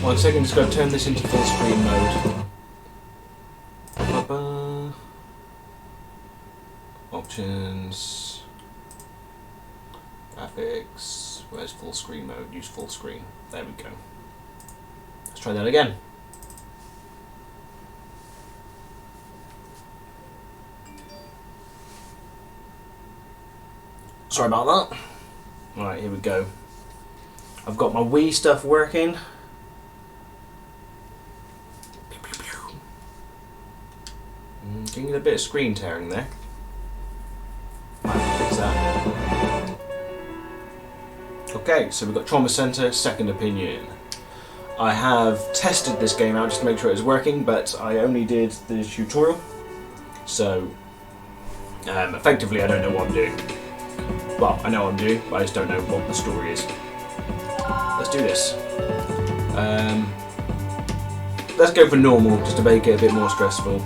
1 second, just got to turn this into full screen mode. Ba-ba. Options. Graphics. Where's full screen mode? Use full screen. There we go. Let's try that again. Sorry about that. Alright, here we go. I've got my Wii stuff working. Getting a bit of screen tearing there. Might fix that. Okay, so we've got Trauma Center, Second Opinion. I have tested this game out just to make sure it was working, but I only did the tutorial. So, effectively I don't know what I'm doing. Well, I know what I'm doing, but I just don't know what the story is. Let's do this. Let's go for normal, just to make it a bit more stressful.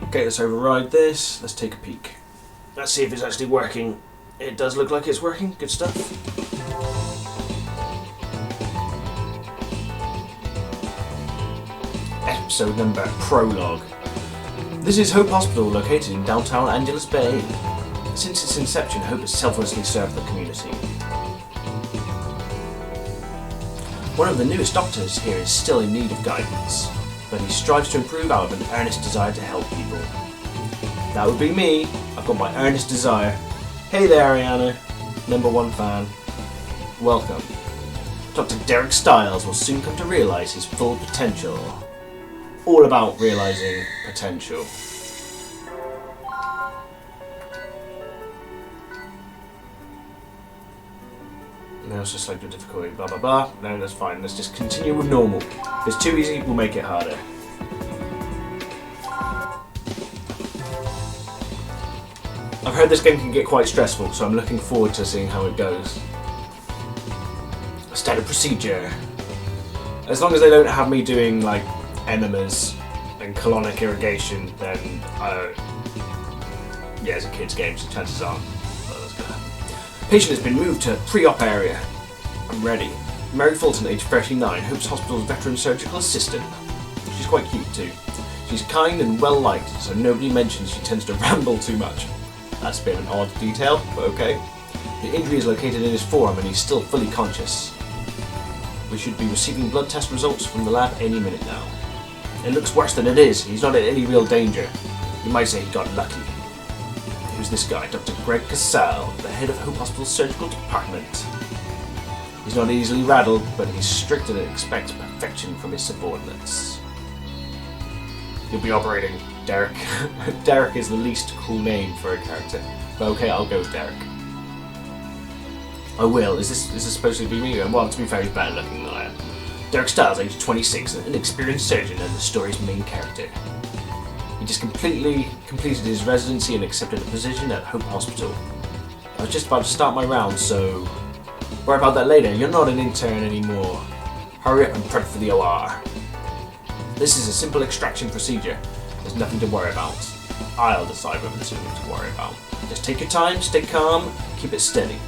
Okay, let's override this. Let's take a peek. Let's see if it's actually working. It does look like it's working. Good stuff. Episode number Prologue. This is Hope Hospital, located in downtown Angeles Bay. Since its inception, Hope has selflessly served the community. One of the newest doctors here is still in need of guidance, but he strives to improve out of an earnest desire to help people. That would be me. I've got my earnest desire. Hey there, Ariana. #1 fan. Welcome. Dr. Derek Stiles will soon come to realise his full potential. All about realising potential. Now it's just like the difficulty, blah blah blah. No, that's fine. Let's just continue with normal. If it's too easy, we'll make it harder. I've heard this game can get quite stressful, so I'm looking forward to seeing how it goes. Standard procedure. As long as they don't have me doing like enemas and colonic irrigation, then yeah, it's a kid's game, so chances are that's gonna happen. Patient has been moved to pre-op area. I'm ready. Mary Fulton, age 39, Hope's Hospital's veteran surgical assistant. She's quite cute too. She's kind and well liked, so nobody mentions she tends to ramble too much. That's a bit of an odd detail, but okay. The injury is located in his forearm and he's still fully conscious. We should be receiving blood test results from the lab any minute now. It looks worse than it is. He's not in any real danger. You might say he got lucky. Who's this guy? Dr. Greg Casale, the head of Hope Hospital's surgical department. He's not easily rattled, but he's strict and expects perfection from his subordinates. You'll be operating Derek. Derek is the least cool name for a character. But okay, I'll go with Derek. I will. Is this supposed to be me? Well, to be fair, he's better looking than I am. Derek Stiles, age 26, an experienced surgeon and the story's main character. He just completed his residency and accepted a position at Hope Hospital. I was just about to start my round, so worry about that later. You're not an intern anymore. Hurry up and prep for the OR. This is a simple extraction procedure. There's nothing to worry about. I'll decide whether there's something to worry about. Just take your time, stay calm, keep it steady.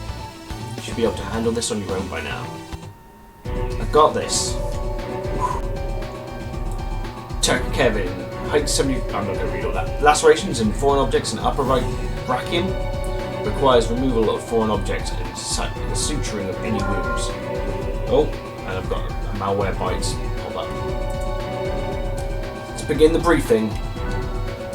You should be able to handle this on your own by now. I've got this. Turk Kevin, height 70. I'm not going to read all that. Lacerations in foreign objects in upper right brachium. Requires removal of foreign objects and the suturing of any wounds. Oh, and I've got a malware bites. Hold up. Let's begin the briefing.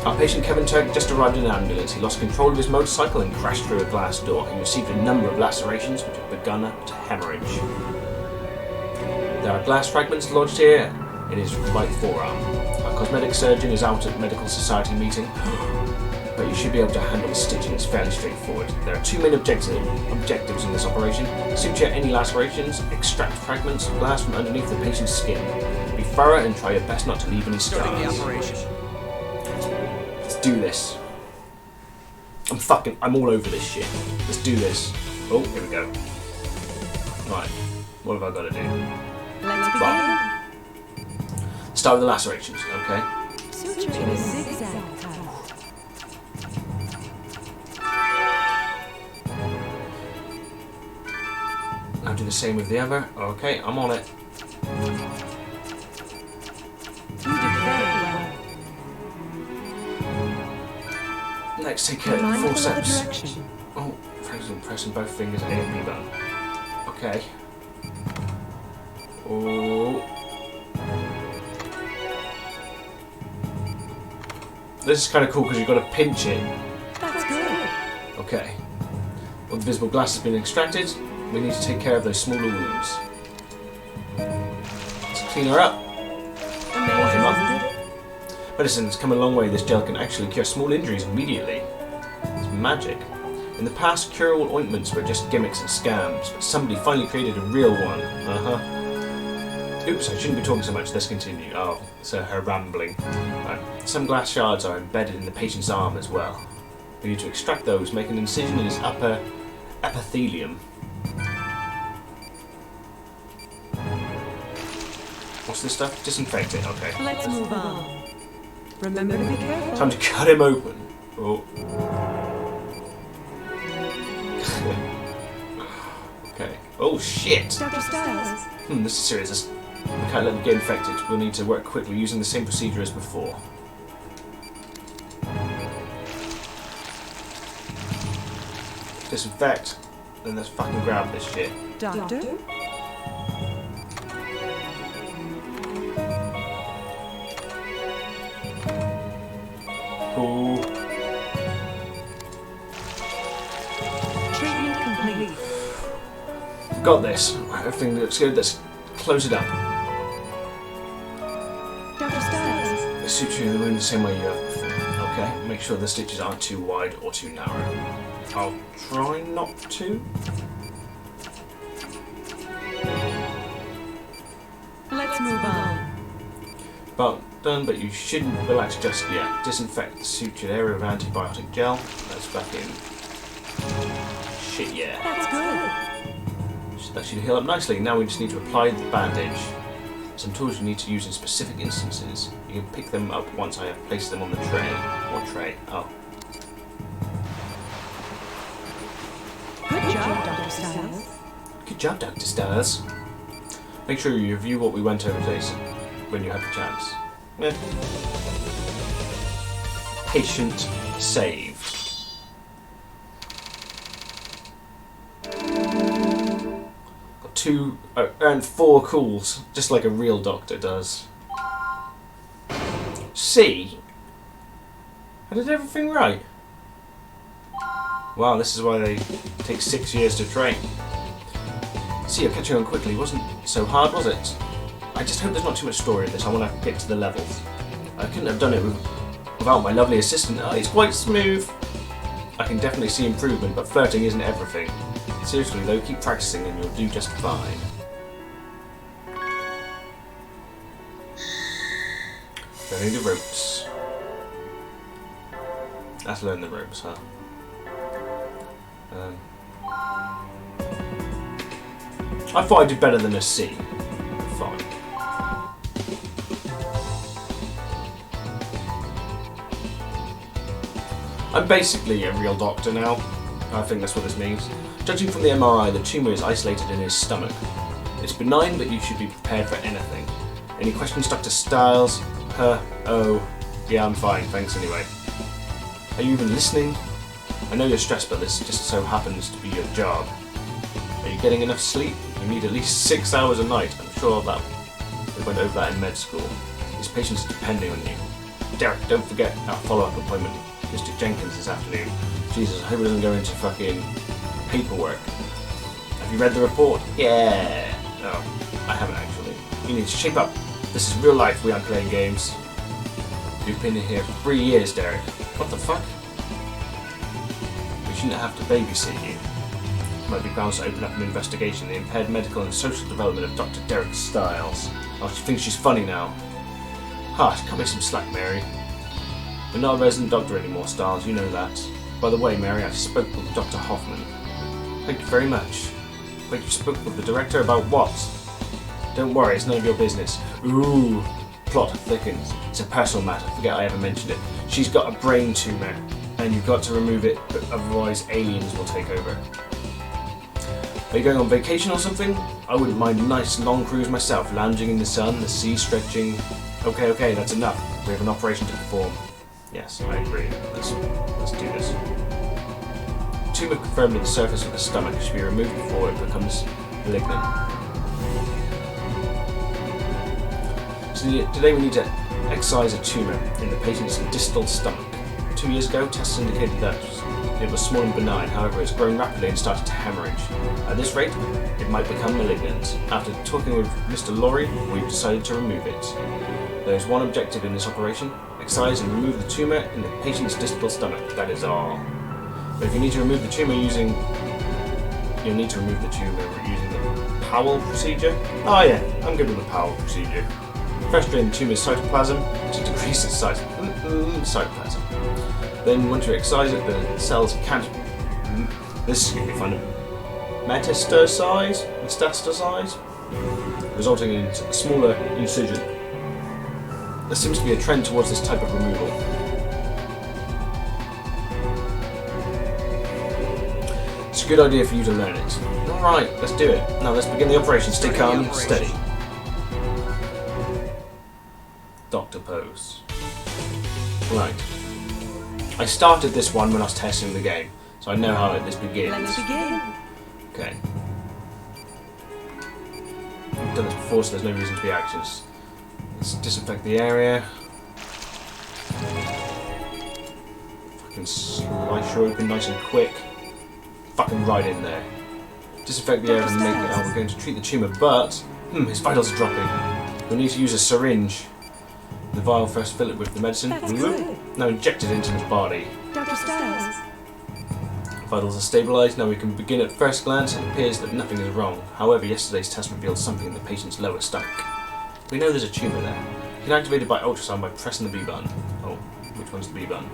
Our patient Kevin Turk just arrived in an ambulance. He lost control of his motorcycle and crashed through a glass door. He received a number of lacerations which have begun to hemorrhage. There are glass fragments lodged here in his right forearm. Our cosmetic surgeon is out at medical society meeting, but you should be able to handle the stitching. It's fairly straightforward. There are two main objectives in this operation. Suture any lacerations, extract fragments of glass from underneath the patient's skin. Be thorough and try your best not to leave any scars. Starting the operation. Let's do this. I'm all over this shit. Let's do this. Oh, here we go. Right, what have I got to do? Let's begin. Start with the lacerations, okay? Suture in a zigzag pattern. the same with the other. Okay, I'm on it. You did very well. Next, take Mindful of the forceps. direction. Oh, pressing both fingers A and B button. Okay. Oh. This is kind of cool because you've got to pinch it. That's good. Okay. Well, the visible glass has been extracted. We need to take care of those smaller wounds. Let's clean her up. Amazing, isn't it? Medicine's come a long way. This gel can actually cure small injuries immediately. It's magic. In the past, cure-all ointments were just gimmicks and scams, but somebody finally created a real one. Oops, I shouldn't be talking so much. Let's continue. Oh, so her rambling. Right. Some glass shards are embedded in the patient's arm as well. We need to extract those, make an incision in his upper epithelium. What's this stuff? Disinfect it, okay. Let's move on. Remember to be careful. Time to cut him open. Oh. Okay. Oh shit! Dr. Styles. This is serious. We can't let them get infected. We'll need to work quickly using the same procedure as before. Disinfect. Then let's fucking grab this shit. Doctor? Cool. Treatment complete. Got this. Everything looks good. Let's close it up. Dr. Styles. Suture the wound the same way you have before. Okay. Make sure the stitches aren't too wide or too narrow. I'll try not to. Let's move on. About done, but you shouldn't relax just yet. Disinfect the sutured area with antibiotic gel. That's fucking shit, yeah. That's good. That should heal up nicely. Now we just need to apply the bandage. Some tools you need to use in specific instances. You can pick them up once I have placed them on the tray. What tray? Oh. Good job, Dr. Styles. Good job, Dr. Stars. Make sure you review what we went over today when you have the chance. Patient saved. Got two, earned 4 calls, just like a real doctor does. C? I did everything right. Wow, this is why they take 6 years to train. See, you're catching on quickly. Wasn't so hard, was it? I just hope there's not too much story in this. I want to get to the levels. I couldn't have done it without my lovely assistant. Oh, it's quite smooth. I can definitely see improvement, but flirting isn't everything. Seriously though, keep practicing and you'll do just fine. Learning the ropes. Let's learn the ropes, huh? I thought I did better than a C. Fine. I'm basically a real doctor now. I think that's what this means. Judging from the MRI, the tumour is isolated in his stomach. It's benign, but you should be prepared for anything. Any questions, Dr. Styles? Oh. Yeah, I'm fine, thanks anyway. Are you even listening? I know you're stressed, but this just so happens to be your job. Are you getting enough sleep? You need at least 6 hours a night. I'm sure that they went over that in med school. These patients are depending on you. Derek, don't forget our follow-up appointment. Mr. Jenkins this afternoon. Jesus, I hope it doesn't go into fucking paperwork. Have you read the report? Yeah. No, I haven't actually. You need to shape up. This is real life, we aren't playing games. You've been here for 3 years, Derek. What the fuck? We shouldn't have to babysit you. Might be grounds to open up an investigation. The impaired medical and social development of Dr. Derek Styles. Oh, she thinks she's funny now. Cut me some slack, Mary. You're not a resident doctor anymore, Styles, you know that. By the way, Mary, I spoke with Dr. Hoffman. Thank you very much. Wait, you spoke with the director about what? Don't worry, it's none of your business. Ooh, plot thickens. It's a personal matter, forget I ever mentioned it. She's got a brain tumour, and you've got to remove it, but otherwise aliens will take over. Are you going on vacation or something? I wouldn't mind a nice long cruise myself, lounging in the sun, the sea stretching. Okay, that's enough. We have an operation to perform. Yes, I agree. Let's do this. Tumor confirmed at the surface of the stomach should be removed before it becomes malignant. So today we need to excise a tumour in the patient's distal stomach. 2 years ago, tests indicated that it was small and benign, however it's grown rapidly and started to hemorrhage. At this rate, it might become malignant. After talking with Mr. Laurie, we've decided to remove it. There is one objective in this operation: excise and remove the tumour in the patient's distal stomach. That is all. But if you need to remove the tumour using... You'll need to remove the tumour using the Powell procedure. Oh yeah, I'm good with the Powell procedure. First drain the tumour's cytoplasm to decrease its cytoplasm. Then once you excise it, the cells can't... This is going to be fun. Metastasize, resulting in a smaller incision. There seems to be a trend towards this type of removal. It's a good idea for you to learn it. Alright, let's do it. Now let's begin the operation. Stay calm, steady. Doctor pose. Right. I started this one when I was testing the game, so I know how this begins. Let's begin. Okay. I've done this before, so there's no reason to be anxious. Let's disinfect the area. Fucking slice you open nice and quick. Fucking right in there. Disinfect the area and make it. We're going to treat the tumour, but his vitals are dropping. We'll need to use a syringe. The vial first fill it with the medicine. That's good. Now inject it into his body. Dr. Styles. Vitals are stabilised. Now we can begin at first glance. It appears that nothing is wrong. However, yesterday's test revealed something in the patient's lower stomach. We know there's a tumour there. You can activate it by ultrasound by pressing the B button. Oh, which one's the B button?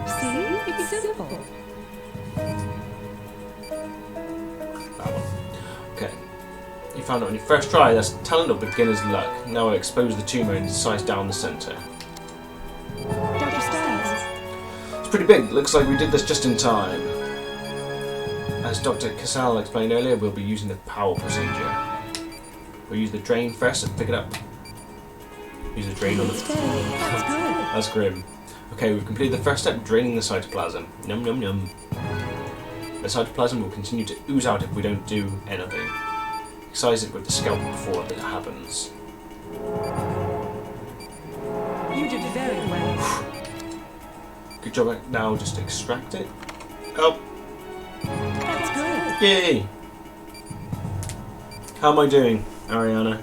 See? It's simple. That one. Okay. You found it on your first try. That's talent or beginner's luck. Now I expose the tumour and size down the centre. Dr. Styles. It's pretty big. Looks like we did this just in time. As Dr. Casal explained earlier, we'll be using the Powell procedure. We'll use the drain first and pick it up. Use the drain on the... Steady. That's good. That's grim. Okay, we've completed the first step, draining the cytoplasm. Yum yum yum. The cytoplasm will continue to ooze out if we don't do anything. Excise it with the scalpel before it happens. You did very well. Good job. Now just extract it. Oh, That's good. yay! How am I doing, Ariana?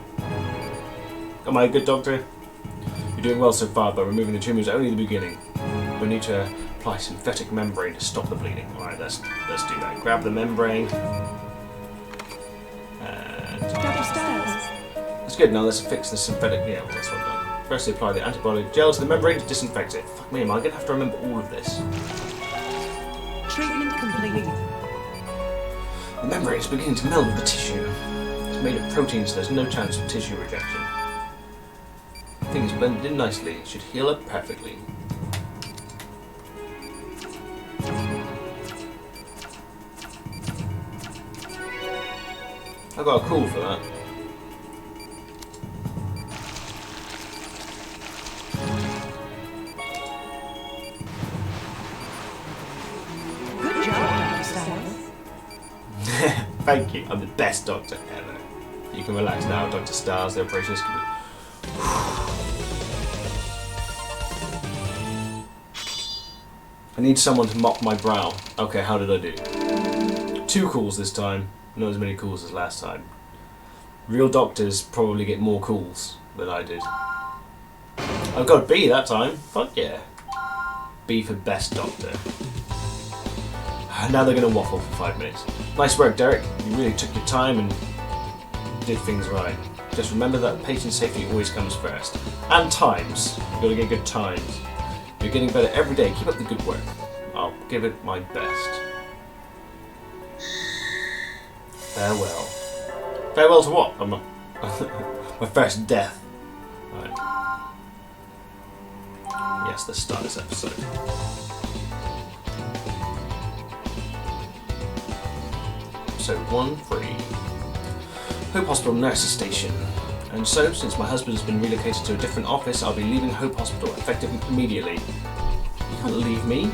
Am I a good doctor? You're doing well so far, but removing the tumour is only the beginning. We'll need to apply synthetic membrane to stop the bleeding. Alright, let's do that. Grab the membrane. And Dr. Styles. that's good. Now let's fix the synthetic. Yeah, well, that's what I've done. Firstly, apply the antibiotic gel to the membrane to disinfect it. Fuck me, am I going to have to remember all of this? Treatment complete. The membrane is beginning to meld with the tissue. It's made of protein, so there's no chance of tissue rejection. Things blended in nicely. It should heal up perfectly. I got a call for that. Good job, Dr. Styles. Thank you. I'm the best doctor ever. You can relax now, Dr. Styles. The operation is complete. I need someone to mop my brow. Okay, how did I do? 2 calls this time. Not as many calls as last time. Real doctors probably get more calls than I did. I've got a B that time. Fuck yeah. B for best doctor. Now they're going to waffle for 5 minutes. Nice work, Derek. You really took your time and did things right. Just remember that patient safety always comes first. And times. You've got to get good times. You're getting better every day. Keep up the good work. I'll give it my best. Farewell. Farewell to what? My first death. Right. Yes, let's start this episode. episode 1-3. Hope Hospital Nurses Station. And so, since my husband has been relocated to a different office, I'll be leaving Hope Hospital effective immediately. You can't leave me.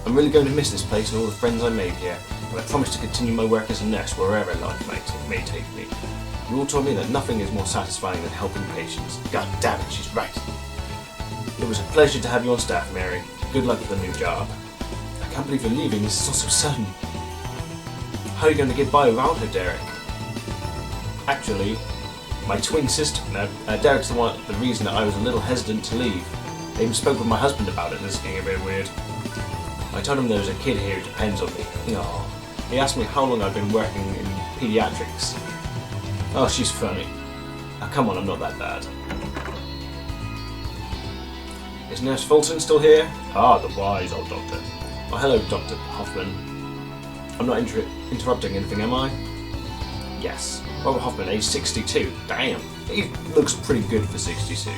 I'm really going to miss this place and all the friends I made here, but I promise to continue my work as a nurse wherever life may take me. You all told me that nothing is more satisfying than helping patients. God damn it, she's right. It was a pleasure to have you on staff, Mary. Good luck with the new job. I can't believe you're leaving, this is all so sudden. How are you going to get by without her, Derek? Actually, my twin sister. No, Derek's the reason that I was a little hesitant to leave. I even spoke with my husband about it, this is getting a bit weird. I told him there was a kid here who depends on me. Oh. He asked me how long I'd been working in pediatrics. Oh, she's funny. Oh, come on, I'm not that bad. Is Nurse Fulton still here? Ah, the wise old doctor. Oh, hello, Dr. Hoffman. I'm not interrupting anything, am I? Yes. Robert Hoffman, age 62. Damn. He looks pretty good for 62.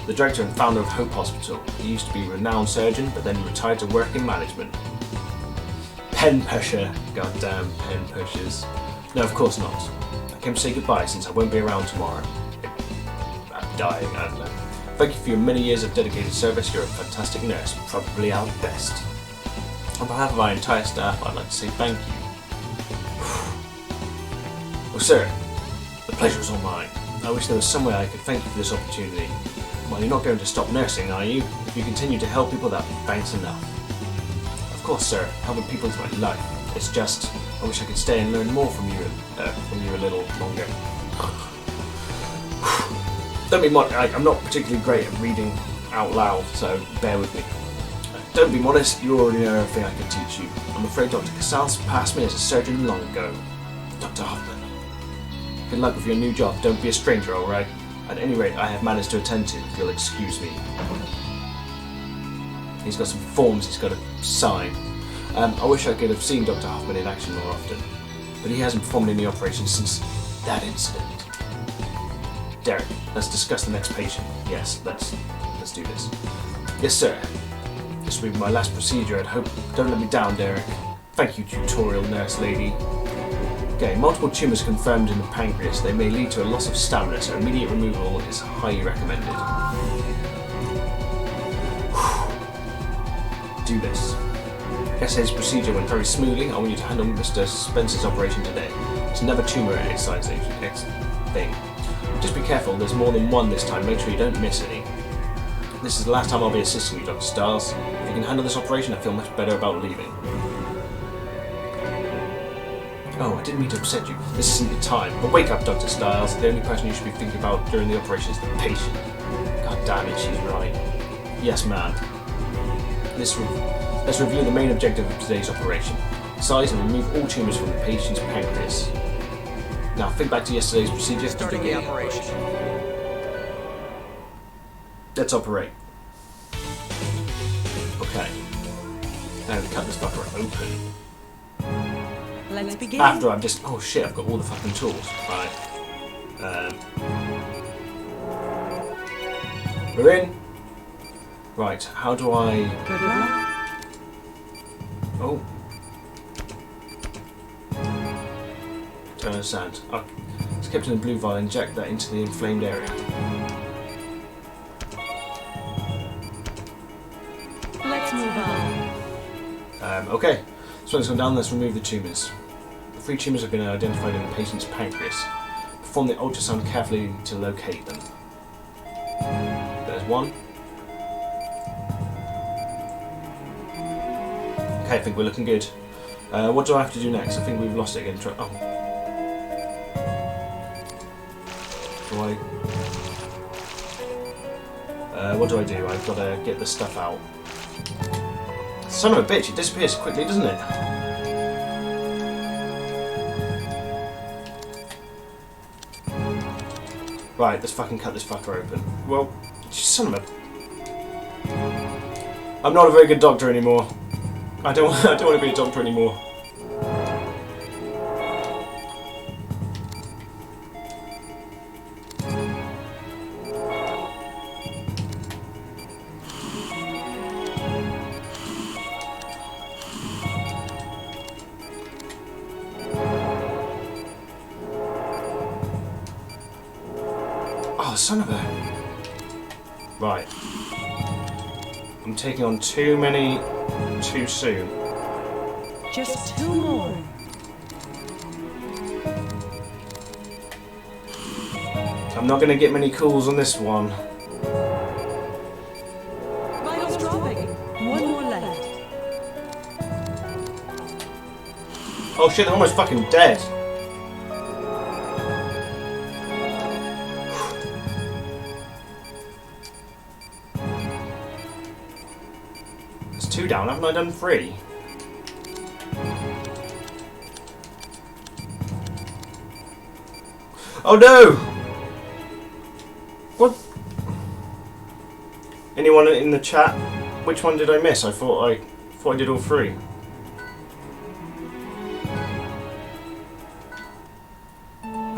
The director and founder of Hope Hospital. He used to be a renowned surgeon, but then retired to work in management. Pen pusher. Goddamn pen pushers. No, of course not. I came to say goodbye since I won't be around tomorrow. I'm dying, I don't know. Thank you for your many years of dedicated service. You're a fantastic nurse, probably our best. On behalf of our entire staff, I'd like to say thank you. Well, sir, the pleasure is all mine. I wish there was some way I could thank you for this opportunity. Well, you're not going to stop nursing, are you? If you continue to help people, that'll be thanks enough. Of course, sir, helping people is my life. It's just, I wish I could stay and learn more from you a little longer. Don't be modest. I'm not particularly great at reading out loud, so bear with me. Don't be modest. You already know everything I can teach you. I'm afraid Dr. Casals passed me as a surgeon long ago. Dr. Hoffman. Good luck with your new job. Don't be a stranger, alright? At any rate, I have matters to attend to, if you'll excuse me. He's got some forms he's got to sign. I wish I could have seen Dr. Hoffman in action more often, but he hasn't performed any operations since that incident. Derek, let's discuss the next patient. Yes, let's do this. Yes, sir. This will be my last procedure at Hope. Don't let me down, Derek. Thank you, tutorial nurse lady. Okay, multiple tumours confirmed in the pancreas. They may lead to a loss of stamina, so immediate removal is highly recommended. Do this. Yesterday's procedure went very smoothly. I want you to handle Mr. Spencer's operation today. It's another tumour excision thing. Just be careful, there's more than one this time. Make sure you don't miss any. This is the last time I'll be assisting you, Dr. Stiles. If you can handle this operation, I feel much better about leaving. Oh, I didn't mean to upset you. This isn't the time. But wake up, Dr. Stiles. The only person you should be thinking about during the operation is the patient. God damn it, she's right. Yes, ma'am. Let's review the main objective of today's operation. Size and remove all tumours from the patient's pancreas. Now, think back to yesterday's procedure. Starting the operation. Let's operate. Okay. Now we cut this fucker open. Let's begin. After I've just... Oh shit, I've got all the fucking tools. Right. We're in. Right, how do I... Good luck. Oh. Don't understand. Oh, it's kept in a blue vial. Inject that into the inflamed area. Let's move on. Okay. So let's go down. Let's remove the tumours. The 3 tumours have been identified in the patient's pancreas. Perform the ultrasound carefully to locate them. There's one. Okay, I think we're looking good. What do I have to do next? I think we've lost it again. Oh. What do I do? I've got to get the stuff out. Son of a bitch, it disappears quickly, doesn't it? Right, let's fucking cut this fucker open. Well, son of a... I'm not a very good doctor anymore. I don't want to be a doctor anymore. son of a... Right. I'm taking on too many too soon. Just 2 more. I'm not going to get many calls on this one. Vitals dropping. 1 more left. Oh shit, they're almost fucking dead. There's 2 down, haven't I done 3? Oh no! What? Anyone in the chat? Which one did I miss? I thought I did all 3.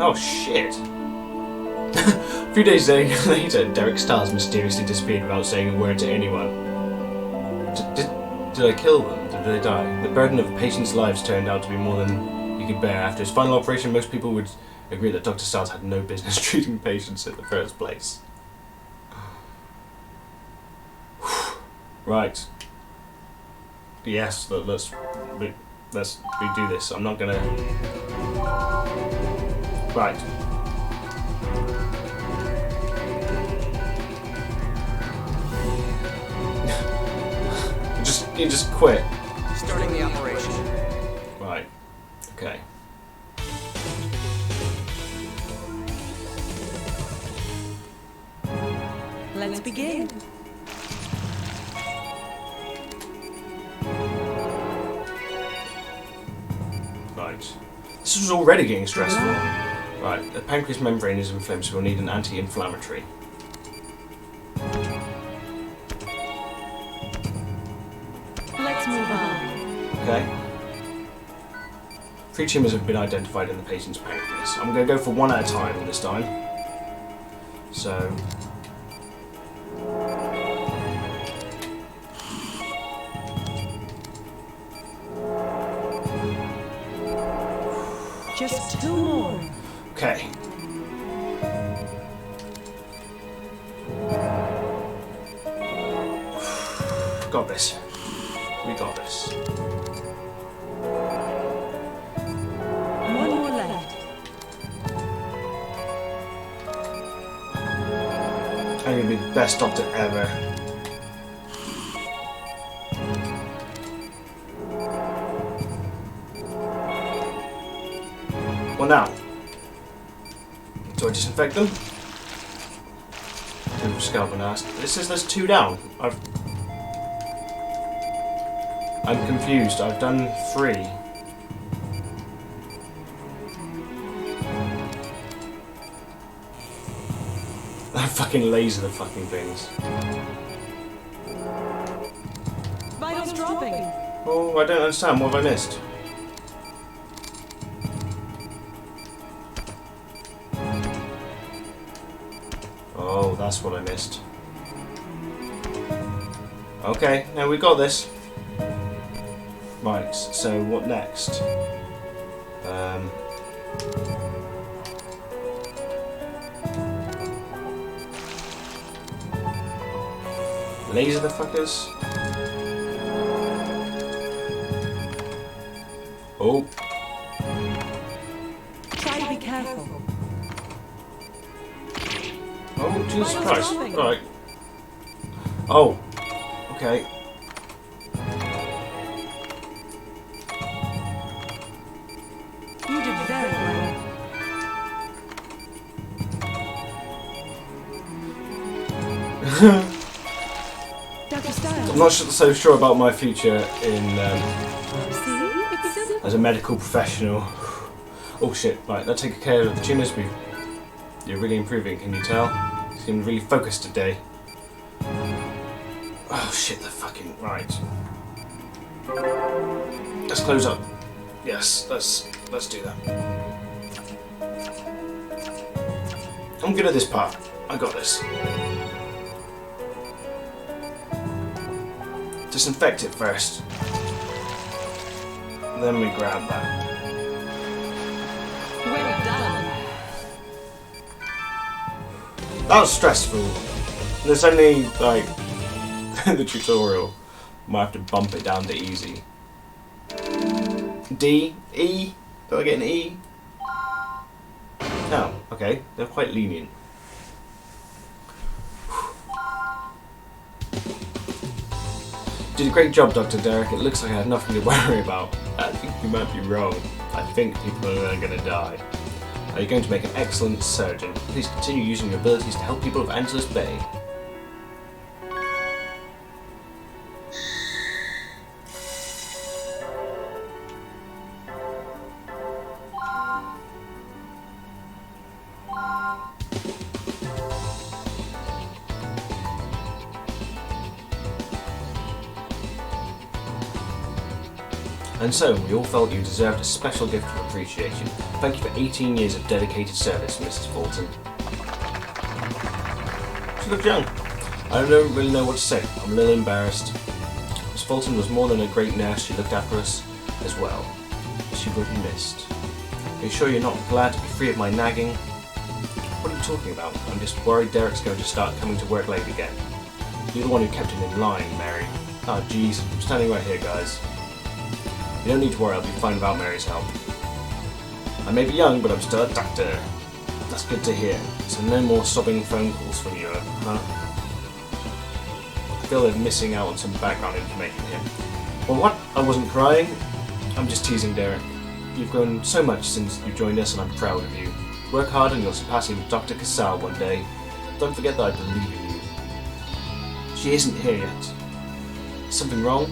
Oh shit! A few days later, Derek Stiles mysteriously disappeared without saying a word to anyone. Did I kill them? Did they die? The burden of patients' lives turned out to be more than he could bear. After his final operation, most people would agree that Dr. Stiles had no business treating patients in the first place. Right. Yes, let's redo this. I'm not gonna... Right. You just quit. Starting the operation. Right. Okay. Let's begin. Right. This was already getting stressful. Right. The pancreas membrane is inflamed, so we'll need an anti-inflammatory. Let's move on. Okay. 3 tumours have been identified in the patient's pancreas. I'm going to go for 1 at a time this time. So... Just 2 more. Okay. Got this. We got this. 1 more left. I'm gonna be the best doctor ever. Well now, do I disinfect them? Do scalp and ask. It says there's 2 down. I'm confused. I've done 3. I fucking laser the fucking things. Vitals dropping. Oh, I don't understand. What have I missed? Oh, that's what I missed. Okay, now we got this. Right, so what next? Laser the fuckers. Oh. Try to be careful. Oh, Jesus Christ. Alright. Oh. Okay. You did very well. Dr. Stiles. I'm not so sure about my future in See? It's simple. as a medical professional. Oh shit, right, let's take care of the tumours. You're really improving, can you tell? You seem really focused today. Oh shit, the fucking... Right. Let's close up. Yes, let's do that. I'm good at this part. I got this. Disinfect it first. Then we grab that. Well done. That was stressful. There's only, like, the tutorial. Might have to bump it down to easy. D? E? Do I get an E? Oh, okay. They're quite lenient. Did a great job, Dr. Derek. It looks like I had nothing to worry about. I think you might be wrong. I think people are going to die. You're going to make an excellent surgeon. Please continue using your abilities to help people of Angelus Bay. And so, we all felt you deserved a special gift of appreciation. Thank you for 18 years of dedicated service, Mrs. Fulton. She looked young. I don't really know what to say. I'm a little embarrassed. Miss Fulton was more than a great nurse. She looked after us as well. She will be missed. Are you sure you're not glad to be free of my nagging? What are you talking about? I'm just worried Derek's going to start coming to work late again. You're the one who kept him in line, Mary. Oh, jeez. I'm standing right here, guys. You don't need to worry, I'll be fine without Mary's help. I may be young, but I'm still a doctor. That's good to hear. So no more sobbing phone calls from you, huh? I feel they're missing out on some background information here. Well, what? I wasn't crying. I'm just teasing Derek. You've grown so much since you joined us, and I'm proud of you. Work hard and you'll surpass even Dr. Casal one day. Don't forget that I believe in you. She isn't here yet. Is something wrong?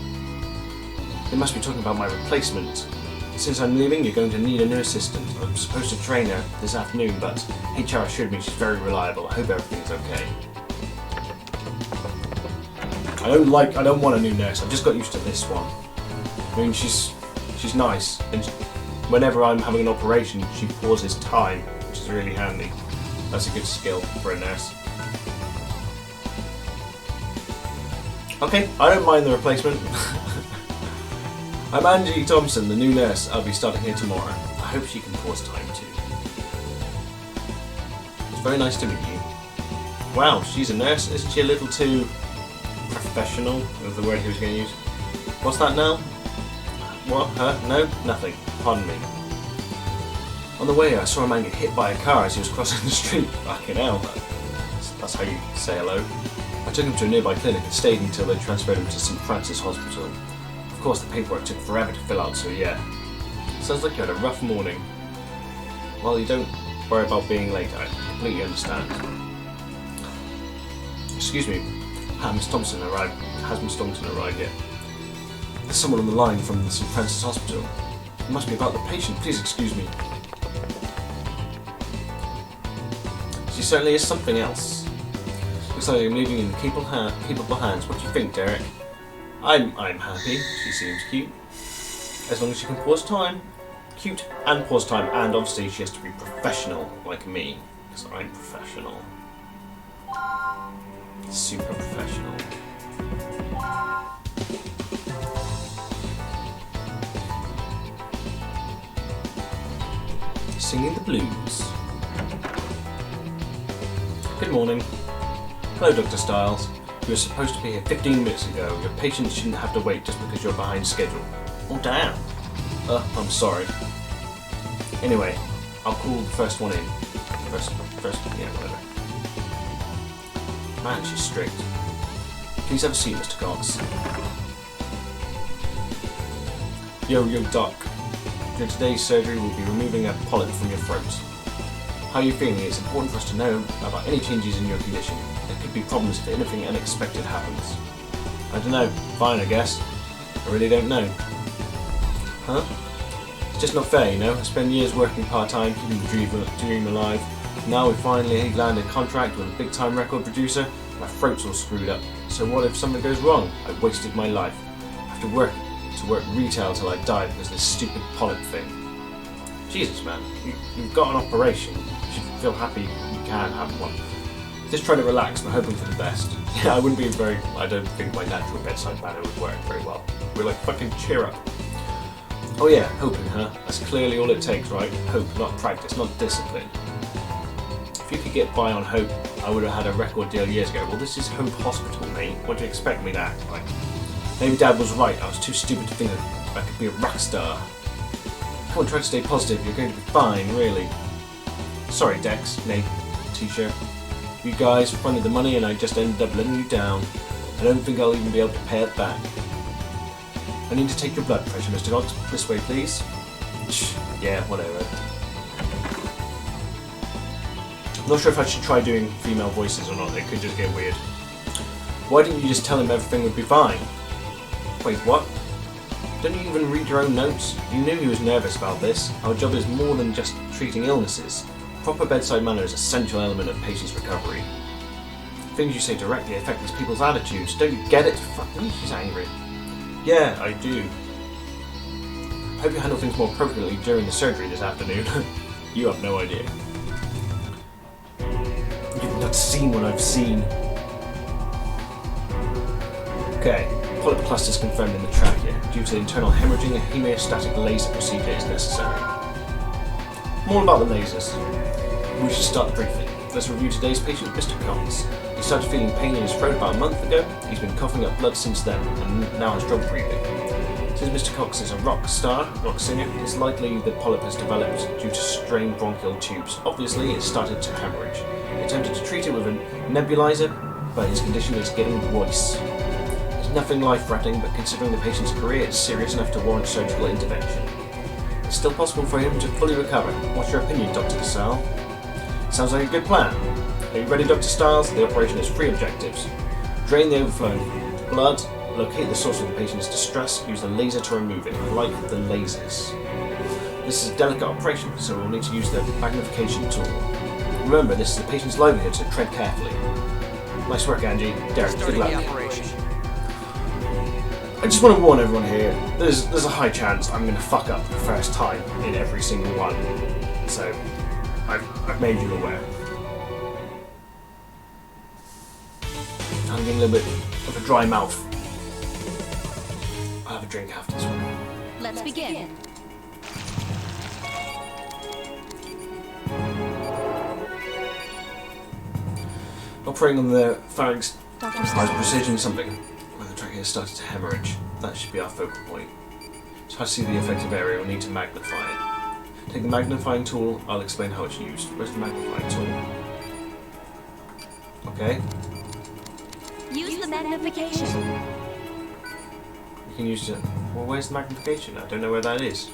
They must be talking about my replacement. Since I'm leaving, you're going to need a new assistant. I'm supposed to train her this afternoon, but HR assured me she's very reliable. I hope everything's okay. I don't want a new nurse. I've just got used to this one. I mean, she's nice, and whenever I'm having an operation, she pauses time, which is really handy. That's a good skill for a nurse. Okay, I don't mind the replacement. I'm Angie Thompson, the new nurse. I'll be starting here tomorrow. I hope she can pause time too. It's very nice to meet you. Wow, she's a nurse. Isn't she a little too professional? Was the word he was going to use. What's that now? What? Huh? No? Nothing. Pardon me. On the way, I saw a man get hit by a car as he was crossing the street. Fucking hell. That's how you say hello. I took him to a nearby clinic and stayed until they transferred him to St. Francis Hospital. Of course, the paperwork took forever to fill out, so yeah. Sounds like you had a rough morning. Well, you don't worry about being late, I completely understand. Excuse me, has Miss Thompson arrived yet? There's someone on the line from the St. Francis Hospital. It must be about the patient, please excuse me. She certainly is something else. Looks like I'm leaving in capable hands. What do you think, Derek? I'm happy. She seems cute. As long as she can pause time. Cute and pause time, and obviously she has to be professional like me, because I'm professional. Super professional. Singing the blues. Good morning. Hello, Dr. Stiles. You were supposed to be here 15 minutes ago. Your patient shouldn't have to wait just because you're behind schedule. Oh, damn. I'm sorry. Anyway, I'll call the first one in. First, yeah, whatever. Man, she's strict. Please have a seat, Mr. Cox. Yo, Doc. Your today's surgery will be removing a polyp from your throat. How are you feeling? It's important for us to know about any changes in your condition. There could be problems if anything unexpected happens. I don't know. Fine, I guess. I really don't know. Huh? It's just not fair, you know. I spend years working part-time, keeping the dream alive. Now we finally land a contract with a big-time record producer. My throat's all screwed up. So what if something goes wrong? I've wasted my life. I have to work retail till I die because of this stupid polyp thing. Jesus, man. You've got an operation. You should feel happy you can have one. Just try to relax and hoping for the best. Yeah, I don't think my natural bedside manner would work very well. We're like, fucking cheer up. Oh yeah, hoping, huh? That's clearly all it takes, right? Hope, not practice, not discipline. If you could get by on hope, I I would have had a record deal years ago. Well, this is Hope Hospital, mate. What do you expect me to act like? Maybe Dad was right. I was too stupid to think that I could be a rock star. Come on, try to stay positive. You're going to be fine, really. Sorry, Dex, Nate, T-shirt. You guys funded the money and I just ended up letting you down. I don't think I'll even be able to pay it back. I need to take your blood pressure, Mr. Cox. This way, please. Yeah, whatever. I'm not sure if I should try doing female voices or not. It could just get weird. Why didn't you just tell him everything would be fine? Wait, what? Don't you even read your own notes? You knew he was nervous about this. Our job is more than just treating illnesses. Proper bedside manner is an essential element of patient's recovery. Things you say directly affect these people's attitudes. Don't you get it? Fuck me, she's angry. Yeah, I do. Hope you handle things more appropriately during the surgery this afternoon. You have no idea. You've not seen what I've seen. Okay, polyp clusters confirmed in the trachea. Due to internal hemorrhaging, a hemostatic laser procedure is necessary. More about the lasers. We should start the briefing. Let's review today's patient, Mr. Cox. He started feeling pain in his throat about a month ago. He's been coughing up blood since then, and now has trouble breathing. Since Mr. Cox is a rock singer, it's likely the polyp has developed due to strained bronchial tubes. Obviously, it started to hemorrhage. He attempted to treat it with a nebulizer, but his condition is getting worse. It's nothing life-threatening, but considering the patient's career, it's serious enough to warrant surgical intervention. It's still possible for him to fully recover. What's your opinion, Dr. Casal? Sounds like a good plan. Are you ready, Dr. Stiles? The operation has 3 objectives. Drain the overflowing blood, locate the source of the patient's distress, use the laser to remove it. I like the lasers. This is a delicate operation, so we'll need to use the magnification tool. Remember, this is the patient's livelihood, so tread carefully. Nice work, Angie. Derek, good luck. I just want to warn everyone here, there's a high chance I'm going to fuck up the first time in every single one. So, I've made you aware. I'm getting a little bit of a dry mouth. I'll have a drink after this one. Let's begin. Operating on the pharynx Dr. has Stiles. precision something. When the trachea started to hemorrhage, that should be our focal point. So to see the affected area, we'll need to magnify it. Take the magnifying tool, I'll explain how it's used. Where's the magnifying tool? Okay. Use the magnification. You can use it. Well, where's the magnification? I don't know where that is.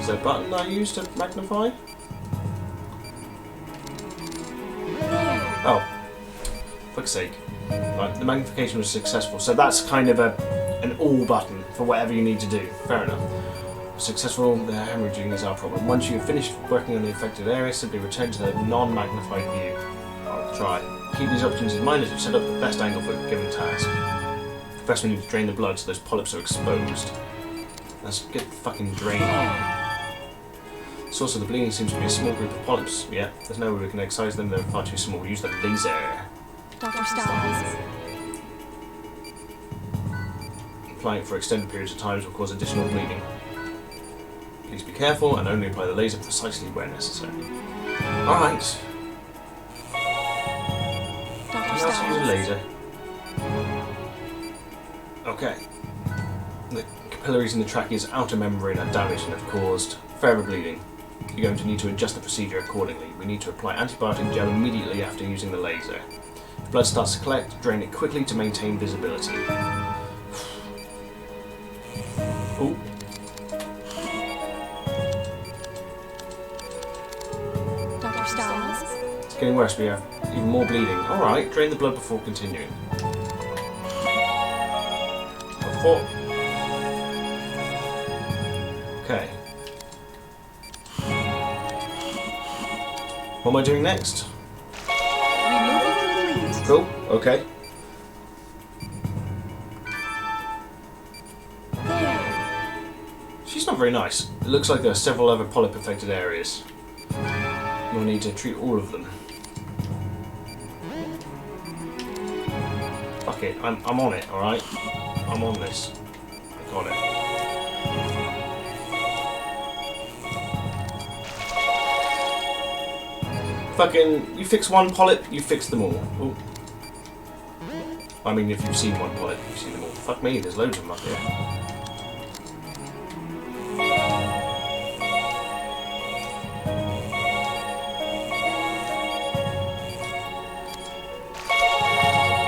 Is there a button I use to magnify? Oh, fuck's sake. Right, the magnification was successful, so that's kind of an all button for whatever you need to do. Fair enough. Successful, the hemorrhaging is our problem. Once you've finished working on the affected area, simply return to the non-magnified view. I'll try. Keep these options in mind as you set up the best angle for a given task. First we need to drain the blood so those polyps are exposed. Let's get fucking drained. The source of the bleeding seems to be a small group of polyps. Yeah, there's no way we can excise them, they're far too small. We'll use the laser. Dr. Stiles. Applying it for extended periods of time will cause additional bleeding. Please be careful and only apply the laser precisely where necessary. Alright. Dr. Now to use a Stiles. laser. Okay. The capillaries in the trachea's outer membrane are damaged and have caused further bleeding. You're going to need to adjust the procedure accordingly. We need to apply antibiotic gel immediately after using the laser. If blood starts to collect, drain it quickly to maintain visibility. Ooh. Dr. Stiles. It's getting worse, we have even more bleeding. Alright, drain the blood before continuing. Okay. What am I doing next? Removal complete. Cool, okay. There. She's not very nice. It looks like there are several other polyp affected areas. You'll need to treat all of them. Fuck it, I'm on it, alright? I'm on this. I got it. Fucking, you fix one polyp, you fix them all. Ooh. I mean, if you've seen one polyp, you've seen them all. Fuck me, there's loads of them up here.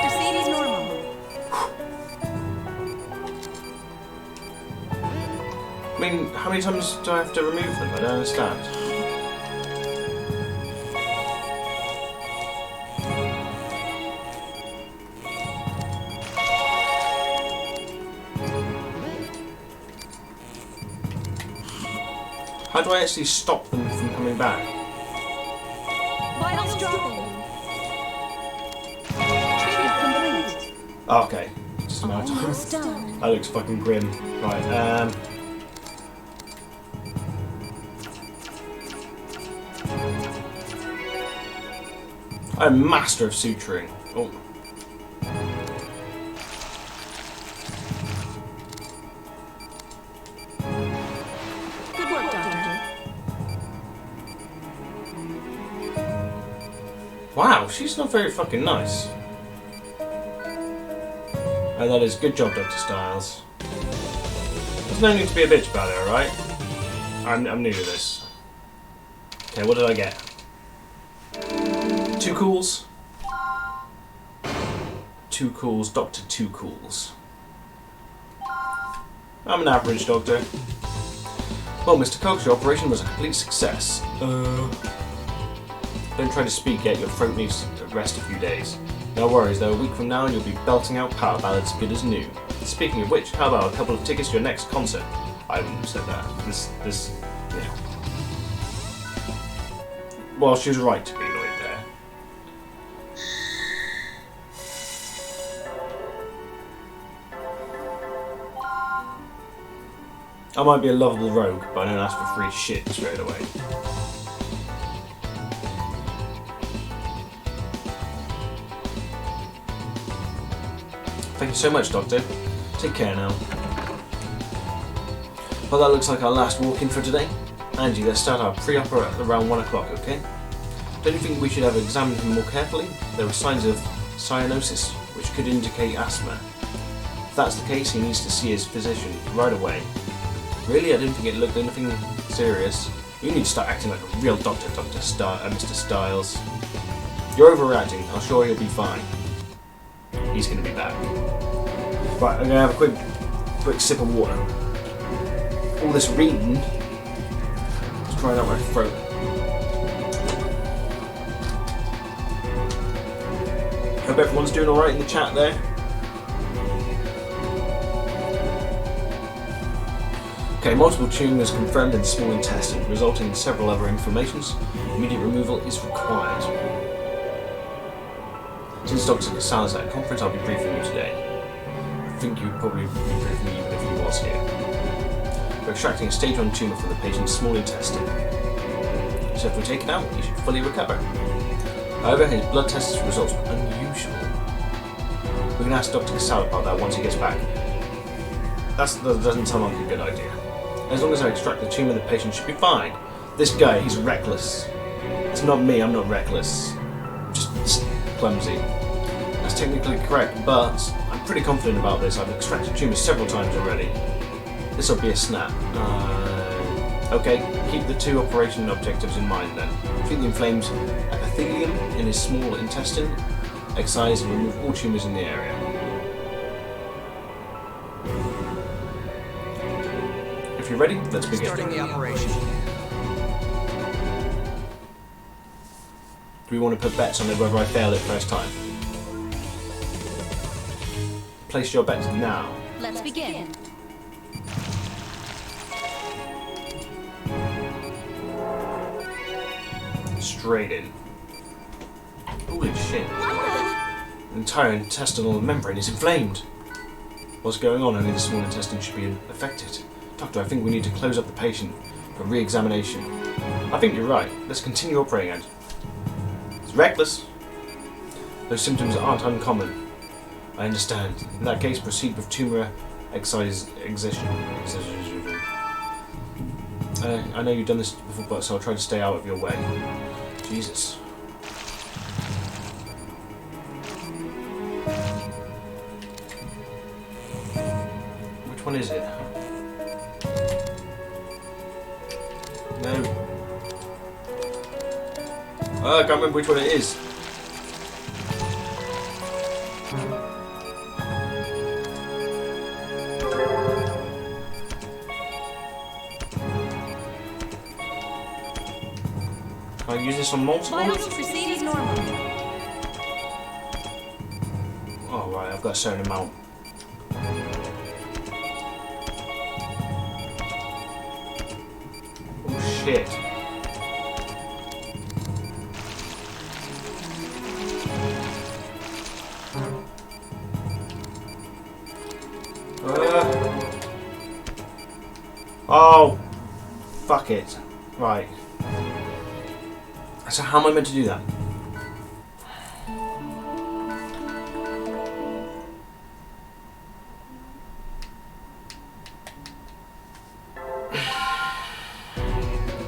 Mercedes normal. I mean, how many times do I have to remove them? I don't understand. How do I actually stop them from coming back? Vitals dropping. Treatment complete. Oh, okay. Just a matter of time. Almost done. That looks fucking grim. Right, I'm a master of suturing. Oh. Good work, Doctor. Wow, she's not very fucking nice. And that is good job, Dr. Styles. There's no need to be a bitch about it, alright? I'm new to this. Okay, what did I get? 2 cools. 2 cools, Dr. 2 cools. I'm an average doctor. Well, Mr. Cox, your operation was a complete success. Don't try to speak yet, your throat needs to rest a few days. No worries though, a week from now and you'll be belting out power ballads good as new. Speaking of which, how about a couple of tickets to your next concert? I wouldn't have said that. Yeah. Well, she was right to be annoyed there. I might be a lovable rogue, but I don't ask for free shit straight away. Thank you so much, Doctor. Take care now. Well, that looks like our last walk-in for today. Angie, let's start our pre-op at around 1 o'clock, okay? Don't you think we should have examined him more carefully? There were signs of cyanosis, which could indicate asthma. If that's the case, he needs to see his physician right away. Really? I didn't think it looked anything serious. You need to start acting like a real doctor, Mr. Styles. You're overreacting. I'm sure he'll be fine. He's going to be back. Right, I'm going to have a quick sip of water. All this reading is drying out my throat. Hope everyone's doing alright in the chat there. Okay, multiple tumours confirmed in the small intestine, resulting in several other inflammations. Immediate removal is required. Since Dr. Casala's at a conference, I'll be briefing you today. I think you'd probably be briefing me even if he was here. We're extracting a stage 1 tumour from the patient's small intestine. So if we take it out, he should fully recover. However, his blood test results were unusual. We can ask Dr. Casala about that once he gets back. That doesn't sound like a good idea. As long as I extract the tumour, the patient should be fine. This guy, he's reckless. It's not me, I'm not reckless. Just clumsy. That's technically correct, but I'm pretty confident about this. I've extracted tumours several times already. This will be a snap. Okay, keep the 2 operation objectives in mind then. Treat the inflamed epithelium in his small intestine, excise and remove all tumours in the area. If you're ready, let's begin. Starting the operation. Do we want to put bets on it whether I fail it first time? Place your bets now. Let's begin. Straight in. Holy shit. The entire intestinal membrane is inflamed. What's going on? Only the small intestine should be affected. Doctor, I think we need to close up the patient for re-examination. I think you're right. Let's continue operating it. It's reckless. Those symptoms aren't uncommon. I understand. In that case, proceed with tumour excision. I know you've done this before, but so I'll try to stay out of your way. Jesus. one is it? No. Oh, I can't remember which one it is. Can I use this on multiple? Vitals proceed as normal. Oh right, I've got a certain amount. Oh shit. Oh, fuck it. Right. So how am I meant to do that?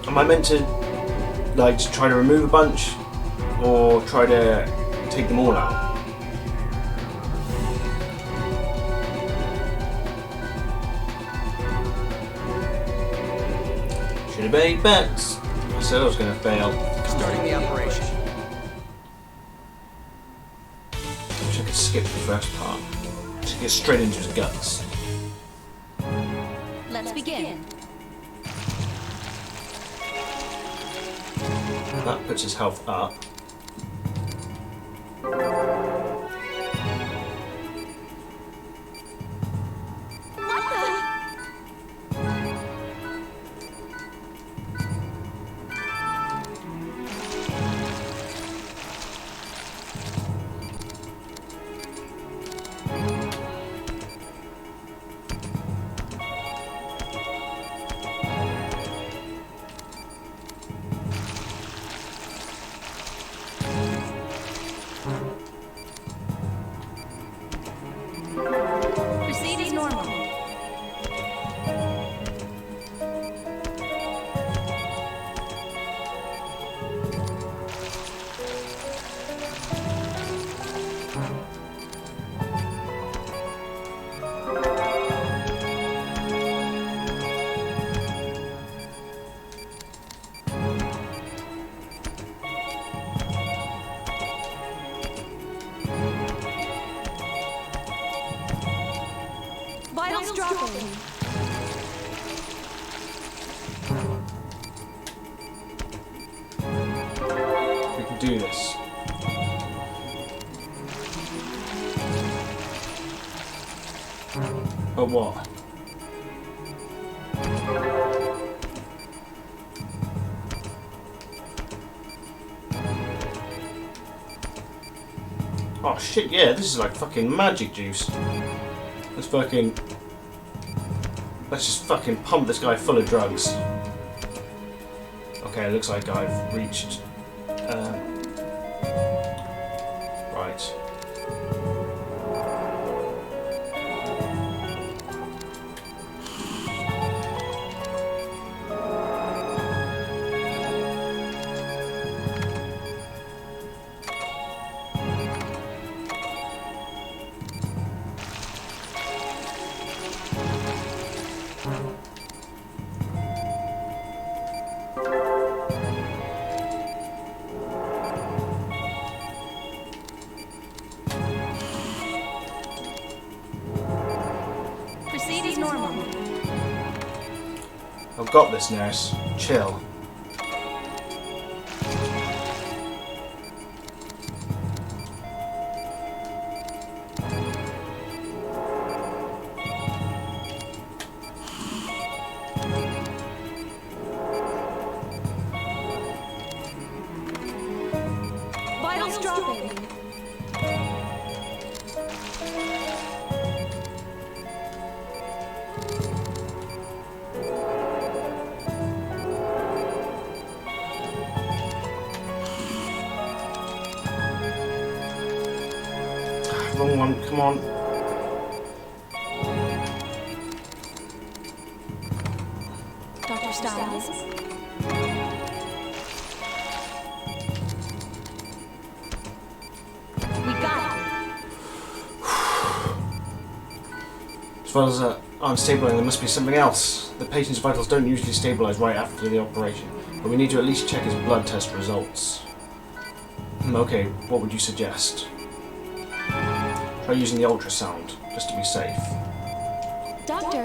Am I meant to, like, try to remove a bunch, or try to take them all out? Should have made bets. I said I was going to fail. Starting the operation. Wish I could skip the first part. Just get straight into his guts. Let's begin. That puts his health up. Proceed as normal. Vitals dropping. We can do this. But what? Oh shit, yeah, this is like fucking magic juice. Let's just fucking pump this guy full of drugs. Okay, it looks like I've reached... right. Proceed as normal. I've got this, nurse. Chill. Vitals dropping. Wrong one, come on. Dr. Styles. We got it. As far as that. I'm stabilizing. There must be something else. The patient's vitals don't usually stabilize right after the operation, but we need to at least check his blood test results. Okay, what would you suggest? Try using the ultrasound, just to be safe. Doctor,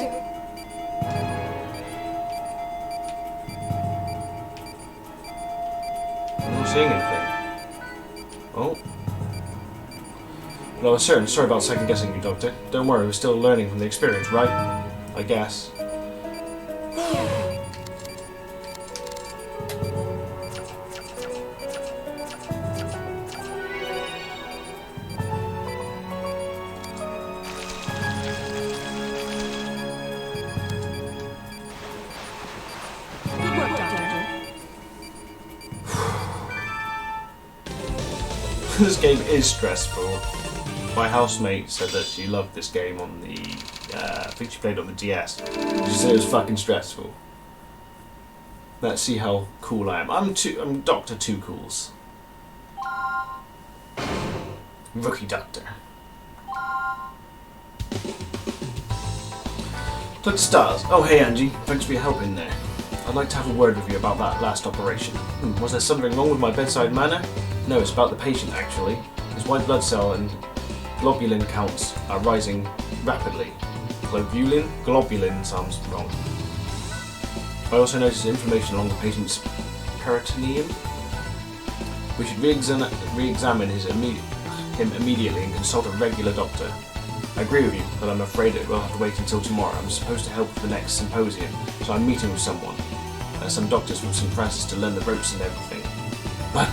I'm not seeing anything. Oh. Well, sorry about second guessing you, Doctor. Don't worry, we're still learning from the experience, right? I guess. Good work, Doctor. This game is stressful. My housemate said that she loved this game on the, I think she played it on the DS. She said it was fucking stressful. Let's see how cool I am. I'm Dr. Two Cools. Rookie Doctor. Dr. Stars. Oh, hey Angie. Thanks for your help in there. I'd like to have a word with you about that last operation. Was there something wrong with my bedside manner? No, it's about the patient actually. His white blood cell and globulin counts are rising rapidly. Globulin sounds wrong. I also noticed inflammation along the patient's peritoneum. We should re-examine him immediately and consult a regular doctor. I agree with you, but I'm afraid it will have to wait until tomorrow. I'm supposed to help with the next symposium, so I'm meeting with someone. Some doctors from St. Francis to learn the ropes and everything. But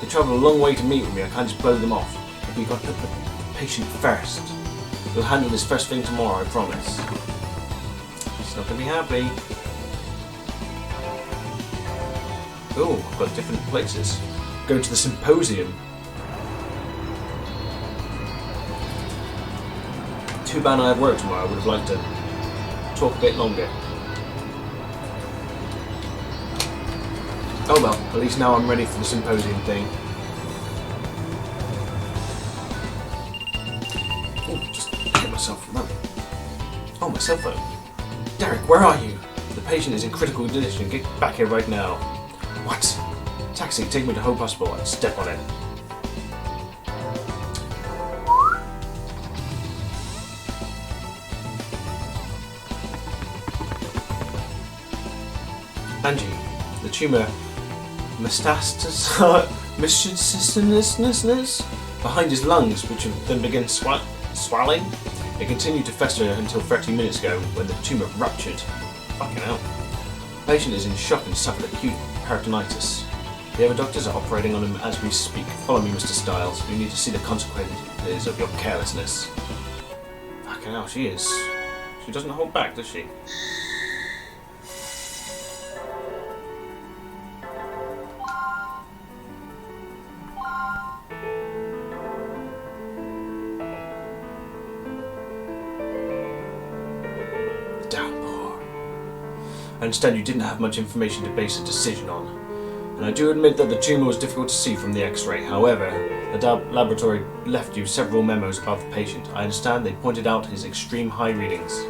they travel a long way to meet with me, I can't just blow them off. We've got to put the patient first. We'll handle this first thing tomorrow, I promise. He's not going to be happy. Oh, I've got different places. Go to the symposium. Too bad I have work tomorrow. I would have liked to talk a bit longer. Oh well, at least now I'm ready for the symposium thing. Oh, just hit myself with that. Oh, my cell phone. Derek, where are you? The patient is in critical condition. Get back here right now. What? Taxi, take me to Hope Hospital and step on it. Angie, the tumour metastasis behind his lungs, which then began swelling. It continued to fester until 30 minutes ago when the tumour ruptured. Fucking hell. The patient is in shock and suffered acute peritonitis. The other doctors are operating on him as we speak. Follow me, Mr. Styles. You need to see the consequences of your carelessness. Fucking hell, she is. She doesn't hold back, does she? Downpour. I understand you didn't have much information to base a decision on, and I do admit that the tumour was difficult to see from the X-ray. However, the laboratory left you several memos about the patient. I understand they pointed out his extreme high readings.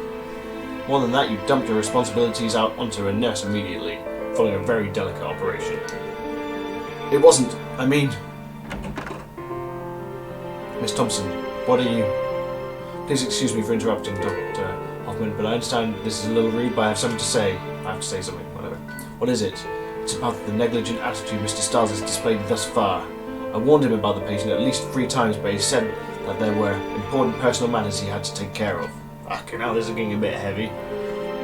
More than that, you dumped your responsibilities out onto a nurse immediately, following a very delicate operation. It wasn't, I mean... Miss Thompson, what are you... Please excuse me for interrupting, Dr. Hoffman, but I understand this is a little rude, but I have something to say. I have to say something, whatever. What is it? It's about the negligent attitude Mr. Styles has displayed thus far. I warned him about the patient at least 3 times, but he said that there were important personal matters he had to take care of. Fucking hell, this is getting a bit heavy.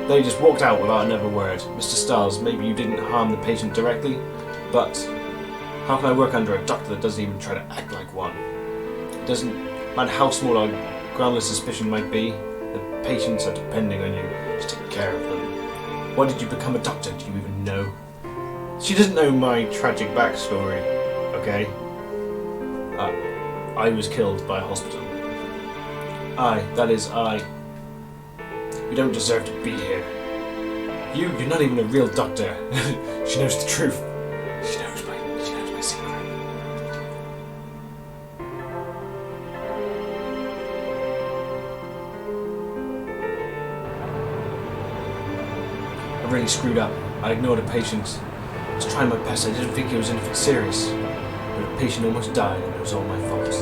Then he just walked out without another word. Mr. Styles, maybe you didn't harm the patient directly, but how can I work under a doctor that doesn't even try to act like one? It doesn't matter how small our groundless suspicion might be, the patients are depending on you to take care of them. Why did you become a doctor? Do you even know? She doesn't know my tragic backstory, okay? I was killed by a hospital. That is I. You don't deserve to be here. You're not even a real doctor. She knows the truth. She knows my secret. really screwed up. I ignored a patient. I was trying my best. I didn't think it was anything serious. But a patient almost died, and it was all my fault.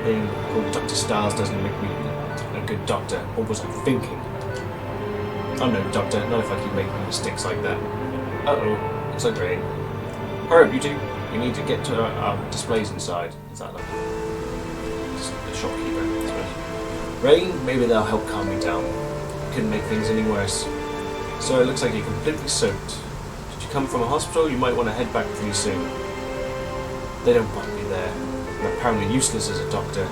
Being called Dr. Styles doesn't make me a good doctor. What was I thinking? I'm no doctor, not if I keep making mistakes like that. Uh-oh, looks like rain. Hurry up, you two. We need to get to our displays inside. Is that like just the shopkeeper? Rain, maybe they'll help calm me down. Couldn't make things any worse. So it looks like you're completely soaked. Did you come from a hospital? You might want to head back pretty soon. They don't want me there. I'm apparently useless as a doctor.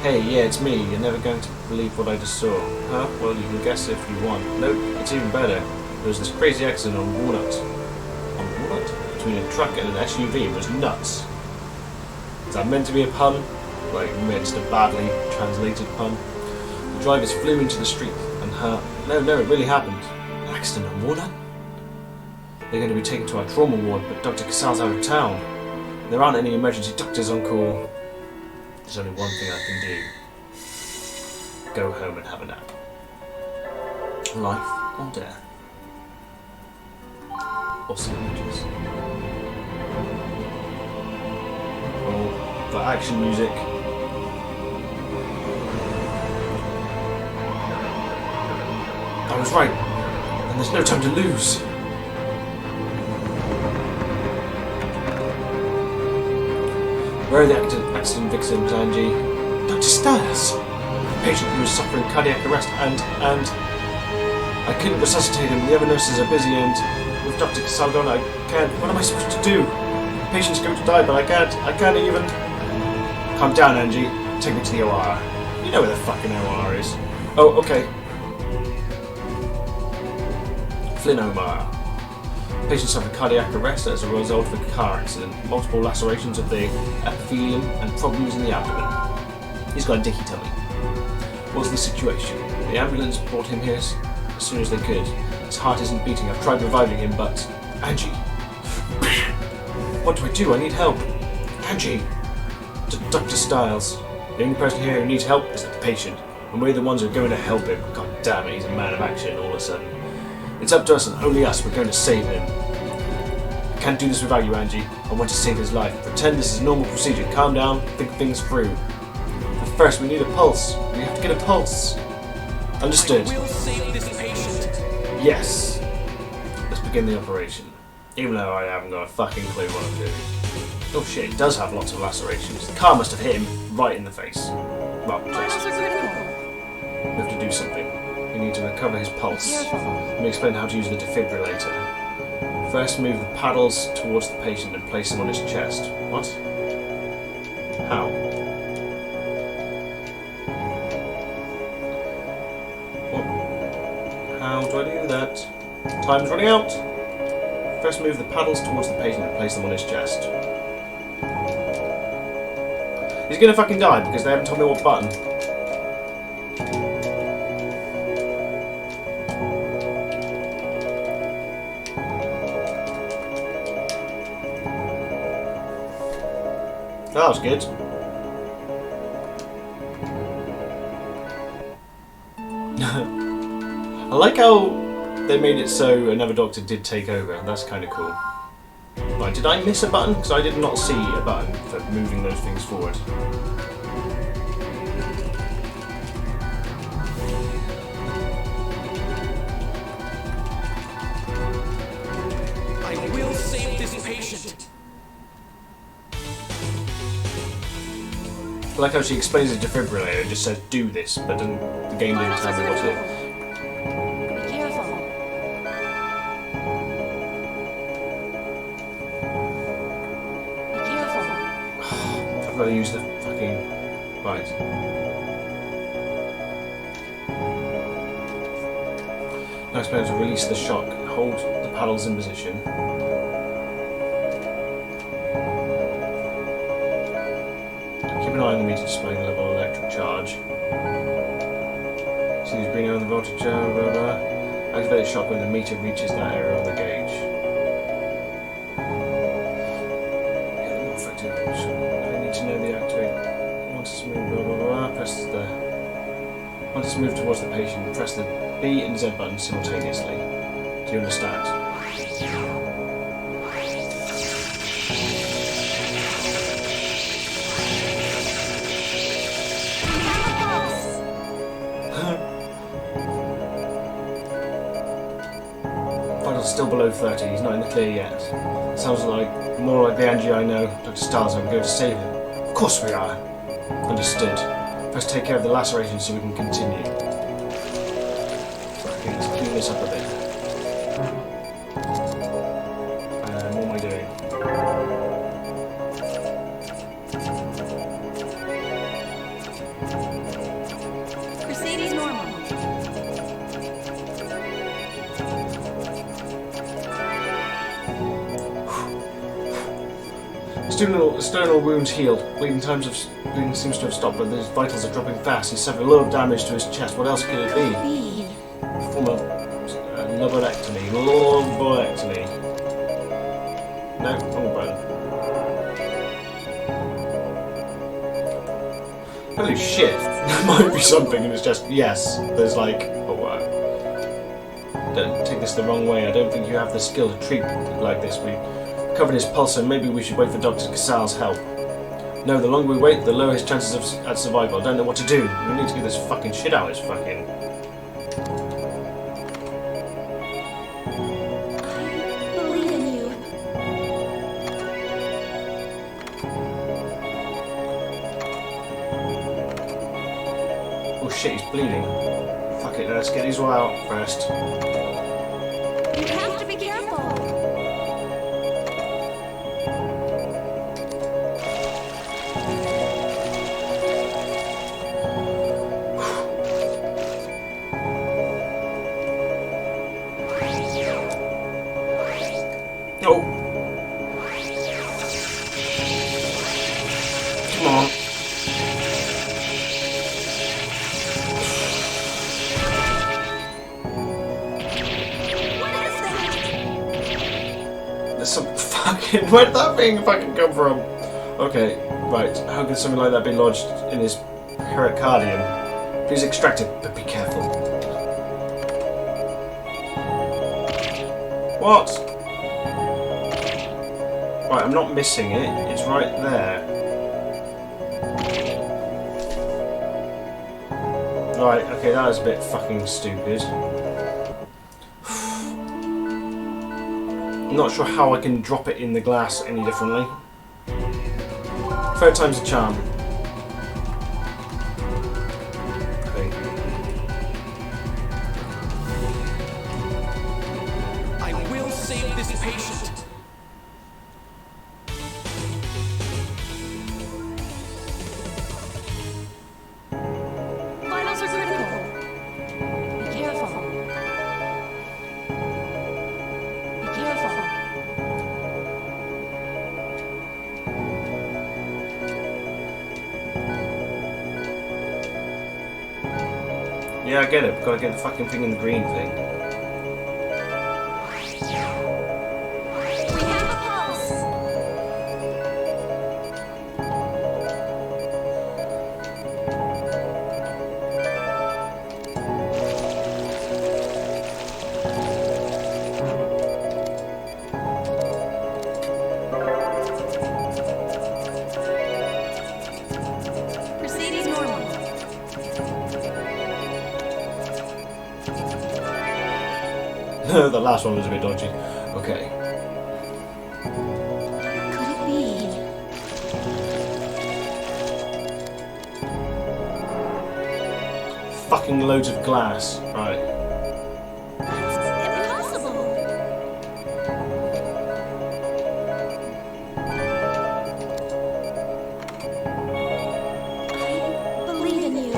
Hey, yeah, it's me. You're never going to believe what I just saw. Huh? Well, you can guess if you want. Nope, it's even better. There was this crazy accident on Walnut. On Walnut? Between a truck and an SUV. It was nuts. Is that meant to be a pun? Like, just a badly translated pun. The drivers flew into the street and her... No, it really happened. An accident on Walnut? They're going to be taken to our trauma ward, but Dr. Casal's out of town. There aren't any emergency doctors on call. There's only one thing I can do. Go home and have a nap. Life or death. Or sandwiches. Oh, the action music. I was right, and there's no time to lose. Where are the accident victims, Angie? Dr. Styles! The patient who was suffering cardiac arrest and... I couldn't resuscitate him. The other nurses are busy and... With Dr. Casal gone, I can't... What am I supposed to do? The patient's going to die, but I can't even... Calm down, Angie. Take me to the OR. You know where the fucking OR is. Oh, okay. Flynn OR. Patient suffered cardiac arrest as a result of a car accident, multiple lacerations of the epithelium and problems in the abdomen. He's got a dicky tummy. What's the situation? The ambulance brought him here as soon as they could. His heart isn't beating. I've tried reviving him, but... Angie! What do I do? I need help. Angie! Dr. Styles. The only person here who needs help is the patient, and we're the ones who are going to help him. God damn it, he's a man of action all of a sudden. It's up to us and only us. We're going to save him. I can't do this without you, Angie. I want to save his life. Pretend this is a normal procedure. Calm down. Think things through. But first, we need a pulse. We have to get a pulse. Understood. I will save this patient. Yes. Let's begin the operation. Even though I haven't got a fucking clue what I'm doing. Oh shit, it does have lots of lacerations. The car must have hit him right in the face. Well, Vitals just. are critical. We have to do something. We need to recover his pulse. Careful. Let me explain how to use the defibrillator. First, move the paddles towards the patient and place them on his chest. What? How? What? How do I do that? Time's running out! First, move the paddles towards the patient and place them on his chest. He's gonna fucking die because they haven't told me what button. That was good. I like how they made it so another doctor did take over. That's kind of cool. Right, did I miss a button? Because I did not see a button for moving those things forward. I will save this patient. I like how she explains the defibrillator and just says do this, but then the game didn't tell me what to do. Be careful. Be careful. I've got to use the fucking... Right. Now it's better to release the shock. Hold the paddles in position. Keep an eye on the meter displaying the level of electric charge. See these green on the voltage, blah, blah, blah. Activate the shock when the meter reaches that area on the gauge. Yeah, the more effective. I need to know the activate. Once it's moved, blah, blah, blah. Press the... Once it's Let's move towards the patient and press the B and Z buttons simultaneously. Do you understand? Vitals still below 30. He's not in the clear yet. Sounds like more like the Angie I know. Dr. Stiles, I'm going to save him. Of course we are. Understood. First take care of the laceration so we can continue. Okay, let's clean this up a bit. What am I doing? Proceed as normal. Sternal wounds healed. Bleeding seems to have stopped, but his vitals are dropping fast. He's suffered a lot of damage to his chest. What else could it be? B. From a lobolectomy. Lobolectomy. No, wrong button. Holy shit! There might be something in his chest. Yes, there's like. Oh wow. Don't take this the wrong way. I don't think you have the skill to treat like this. We covered his pulse, and maybe we should wait for Dr. Casal's help. No, the longer we wait, the lower his chances at survival. I don't know what to do. We need to get this fucking shit out of his fucking... I believe in you. Oh shit, he's bleeding. Fuck it, let's get these all out first. You have to be careful. Oh! Come on. There's some fucking... Where did that thing fucking come from? Okay, right. How could something like that be lodged in his pericardium? Please extract it, but be careful. What? Right, I'm not missing it. It's right there. Right, okay, that was a bit fucking stupid. I'm not sure how I can drop it in the glass any differently. Third time's a charm. Okay. I will save this patient. Vitals are critical. Be careful. Be careful. Yeah, I get it. Gotta get the fucking thing in the green thing. We have a pulse. Proceed as normal. The last one was a bit dodgy. Okay. Could it be? Fucking loads of glass. Right. That's impossible. I believe in you.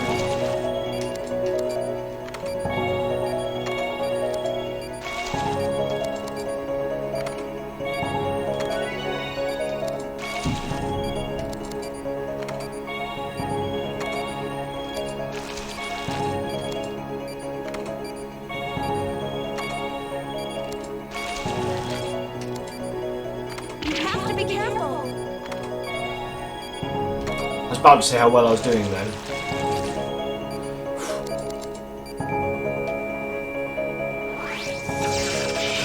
You have to be careful. I was about to say how well I was doing then.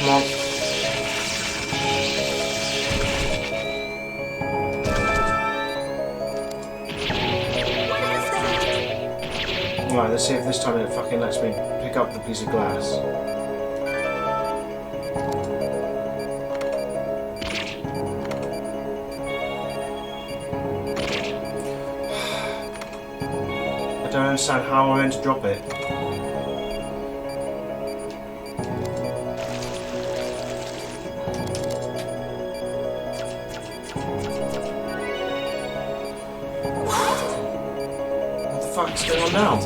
Come on. Right, let's see if this time it fucking lets me pick up the piece of glass. I don't understand how I'm meant to drop it. What the fuck's going on now?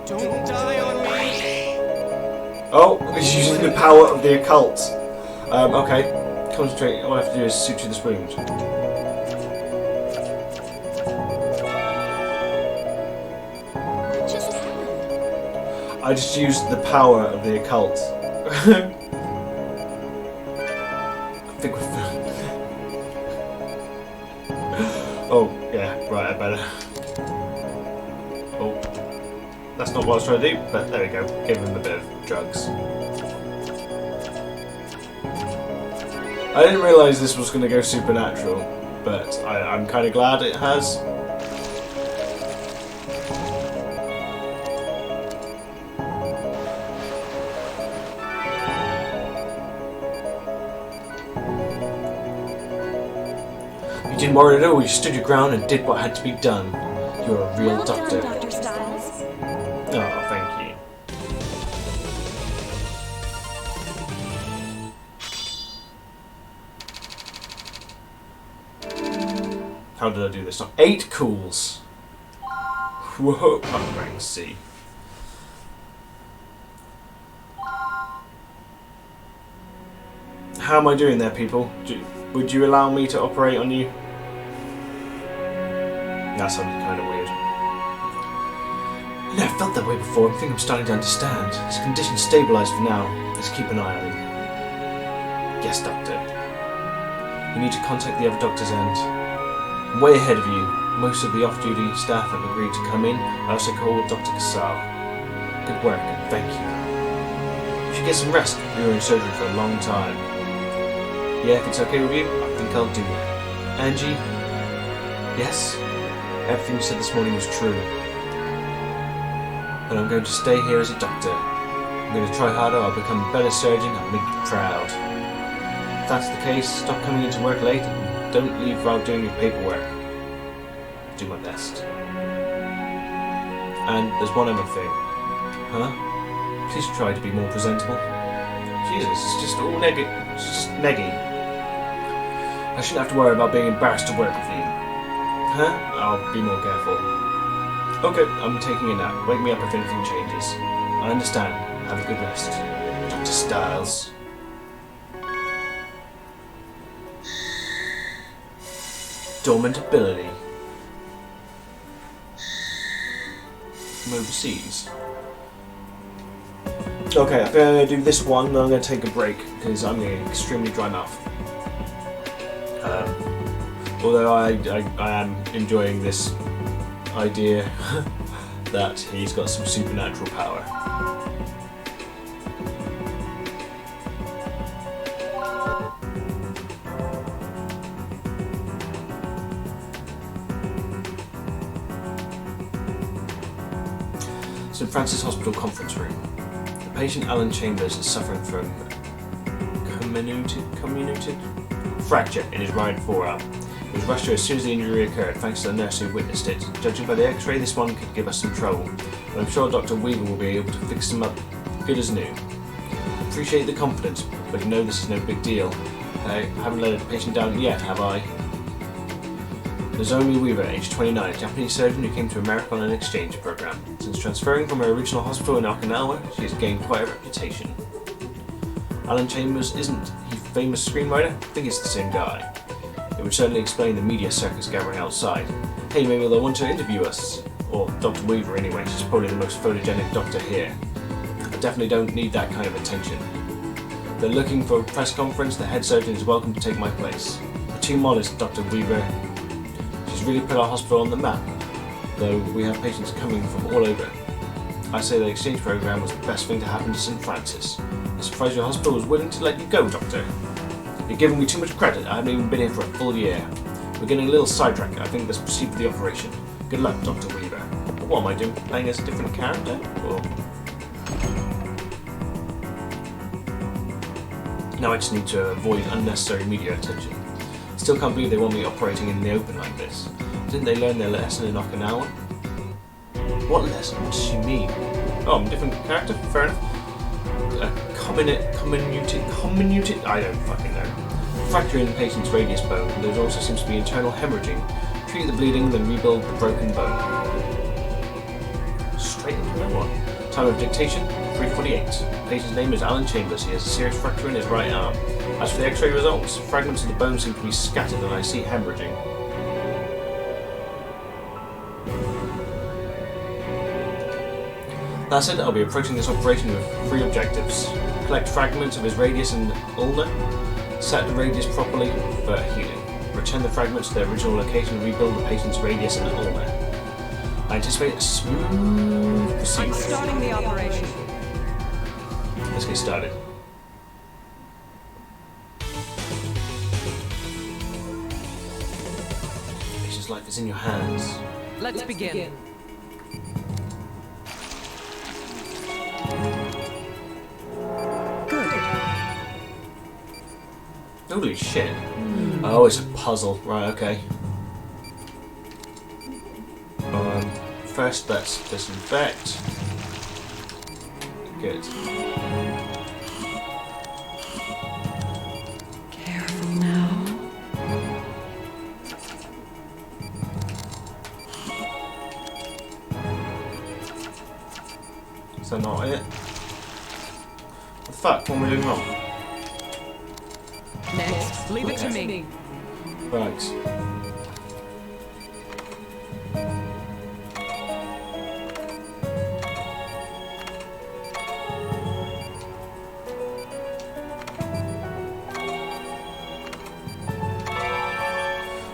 Don't die on me! Oh, he's using the power of the occult. Okay. Concentrate. All I have to do is suture this wound. What just happened? I just used the power of the occult. I think we're... Oh, yeah, right, I better... Oh. That's not what I was trying to do, but there we go. Give him a bit of drugs. I didn't realise this was going to go supernatural, but I'm kind of glad it has. You didn't worry at all, you stood your ground and did what had to be done. You're a real Well doctor. done, Dr. Styles. Oh, thank you. How did I do this? 8 cools. Whoa, I'm rank C. How am I doing there, people? Would you allow me to operate on you? That sounded kind of weird. I never felt that way before. I think I'm starting to understand. His condition's stabilised for now. Let's keep an eye on him. Yes, Doctor. You need to contact the other doctors and... I'm way ahead of you. Most of the off-duty staff have agreed to come in. I also called Dr. Casal. Good work, and thank you. You should get some rest. You were in surgery for a long time. Yeah, if it's okay with you, I think I'll do that. Angie? Yes? Everything you said this morning was true. But I'm going to stay here as a doctor. I'm going to try harder, I'll become a better surgeon, I'll make you proud. If that's the case, stop coming into work late and don't leave while doing your paperwork. Do my best. And there's one other thing. Huh? Please try to be more presentable. Jesus, it's just all it's just neggy. I shouldn't have to worry about being embarrassed to work with you. Huh? I'll be more careful. Okay, I'm taking a nap. Wake me up if anything changes. I understand. Have a good rest. Dr. Styles. Dormant ability. From overseas. Okay, I think I'm going to do this one, then I'm going to take a break, because I'm getting extremely dry mouth. Although I am enjoying this idea that he's got some supernatural power. St. Francis Hospital conference room. The patient Alan Chambers is suffering from comminuted fracture in his right forearm. He was rushed to as soon as the injury occurred, thanks to the nurse who witnessed it. Judging by the x-ray, this one could give us some trouble, but I'm sure Dr. Weaver will be able to fix him up good as new. Appreciate the confidence, but you know this is no big deal. I haven't let the patient down yet, have I? Nozomi Weaver, age 29, a Japanese surgeon who came to America on an exchange program. Since transferring from her original hospital in Okinawa, she has gained quite a reputation. Alan Chambers isn't he a famous screenwriter? I think it's the same guy. It would certainly explain the media circus gathering outside. Hey, maybe they'll want to interview us. Or Dr. Weaver anyway, she's probably the most photogenic doctor here. I definitely don't need that kind of attention. If they're looking for a press conference, the head surgeon is welcome to take my place. But too modest, Dr. Weaver. She's really put our hospital on the map, though we have patients coming from all over. I say the exchange program was the best thing to happen to St. Francis. I'm surprised your hospital was willing to let you go, Doctor. You're giving me too much credit. I haven't even been here for a full year. We're getting a little sidetracked. I think let's proceed with the operation. Good luck, Dr. Weaver. What am I doing? Playing as a different character? Or... Now I just need to avoid unnecessary media attention. Still can't believe they want me operating in the open like this. Didn't they learn their lesson in Okinawa? What lesson? What does she mean? Oh, I'm a different character? Fair enough. Comminuted? I don't fucking know. Fracture in the patient's radius bone. There also seems to be internal hemorrhaging. Treat the bleeding, then rebuild the broken bone. Straight into that one. Time of dictation, 3:48. Patient's name is Alan Chambers. He has a serious fracture in his right arm. As for the X-ray results, fragments of the bone seem to be scattered and I see hemorrhaging. That's it, I'll be approaching this operation with 3 objectives. Collect fragments of his radius and ulna, set the radius properly for healing. Return the fragments to their original location and rebuild the patient's radius and ulna. I anticipate a smooth procedure. I'm starting the operation. Let's get started. The patient's life is in your hands. Let's begin. Holy shit. Oh, it's a puzzle. Right, okay. First, let's disinfect. Good. Careful now. Is that not it? What the fuck? What am I doing wrong? Next, leave it to me. Right.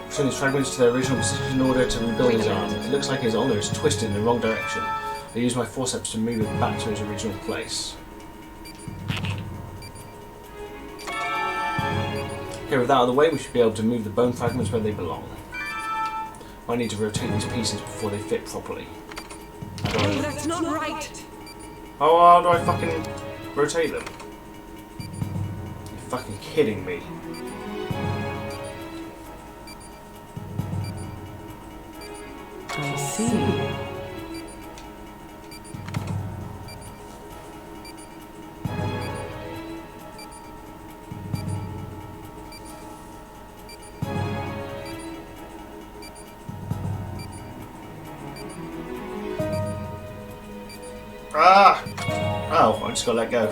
Return these fragments to their original position in order to rebuild his arm. It looks like his ulna is twisted in the wrong direction. I use my forceps to move it back to its original place. Okay, with that out of the way, we should be able to move the bone fragments where they belong. I need to rotate these pieces before they fit properly. That's not right. How do I fucking rotate them? You're fucking kidding me. I see. Ah! Oh, I just gotta let go.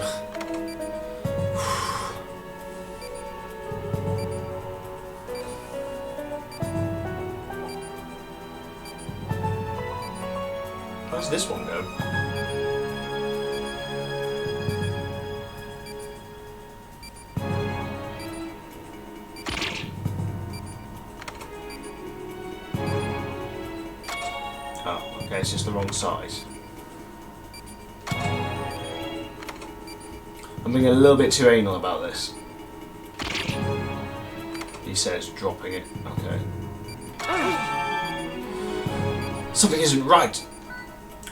How's this one go? Oh, okay, it's just the wrong size. I'm being a little bit too anal about this. He says, dropping it. Okay. Something isn't right.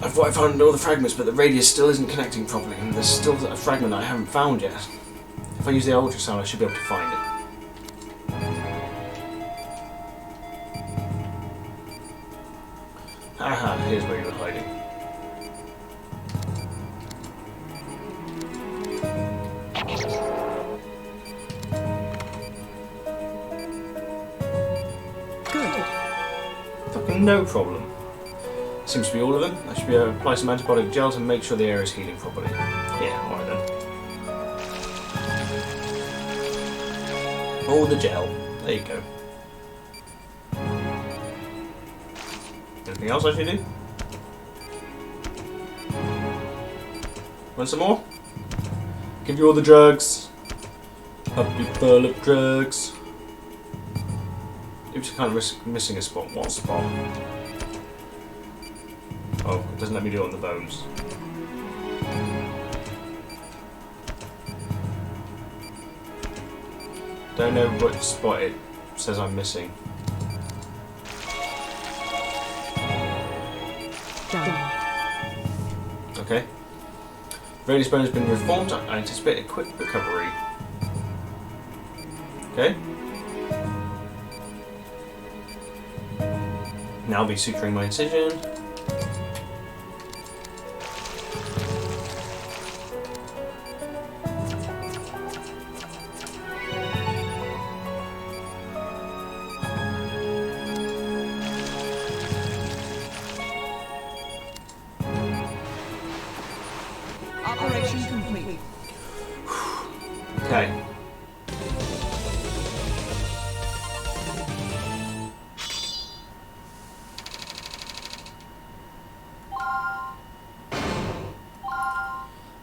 I thought I found all the fragments, but the radius still isn't connecting properly, and there's still a fragment I haven't found yet. If I use the ultrasound, I should be able to find it. Aha, here's where you were hiding. No problem. Seems to be all of them. I should be able to apply some antibiotic gel to make sure the area is healing properly. Yeah, alright then. Oh, the gel. There you go. Anything else I should do? Want some more? Give you all the drugs. Puppy full of drugs. It's kind of missing a spot. What spot? Oh, it doesn't let me do it on the bones. Don't know what spot it says I'm missing. Done. Okay. Radius bone has been reformed. I anticipate a quick recovery. Okay. Now I'll be suturing my incision. Operation complete. Okay.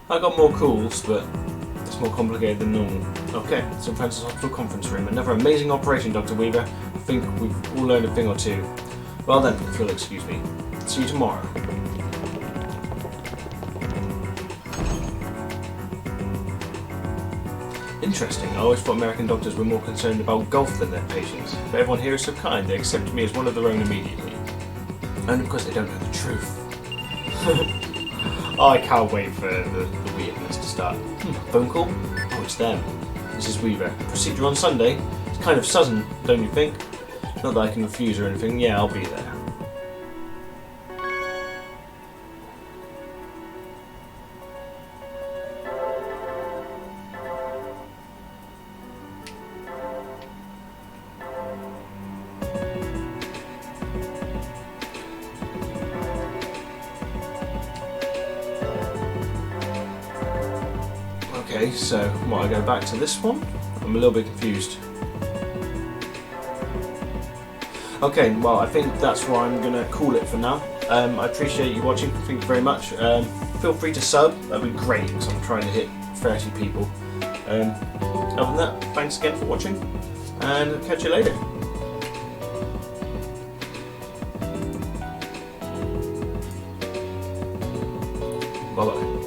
I got more calls, but it's more complicated than normal. Okay, St. Francis Hospital conference room. Another amazing operation, Dr. Weaver. I think we've all learned a thing or two. Well then, if you'll excuse me. See you tomorrow. Interesting. I always thought American doctors were more concerned about golf than their patients. But everyone here is so kind, they accept me as one of their own immediately. And of course they don't know the truth. Oh, I can't wait for the weirdness to start. Phone call? Oh, it's them. This is Weaver. Procedure on Sunday? It's kind of sudden, don't you think? Not that I can refuse or anything. Yeah, I'll be there. Okay, so I go back to this one? I'm a little bit confused. Okay, well I think that's where I'm going to call it for now. I appreciate you watching, thank you very much. Feel free to sub, that'd be great because I'm trying to hit 30 people. Other than that, thanks again for watching and I'll catch you later. Bye bye.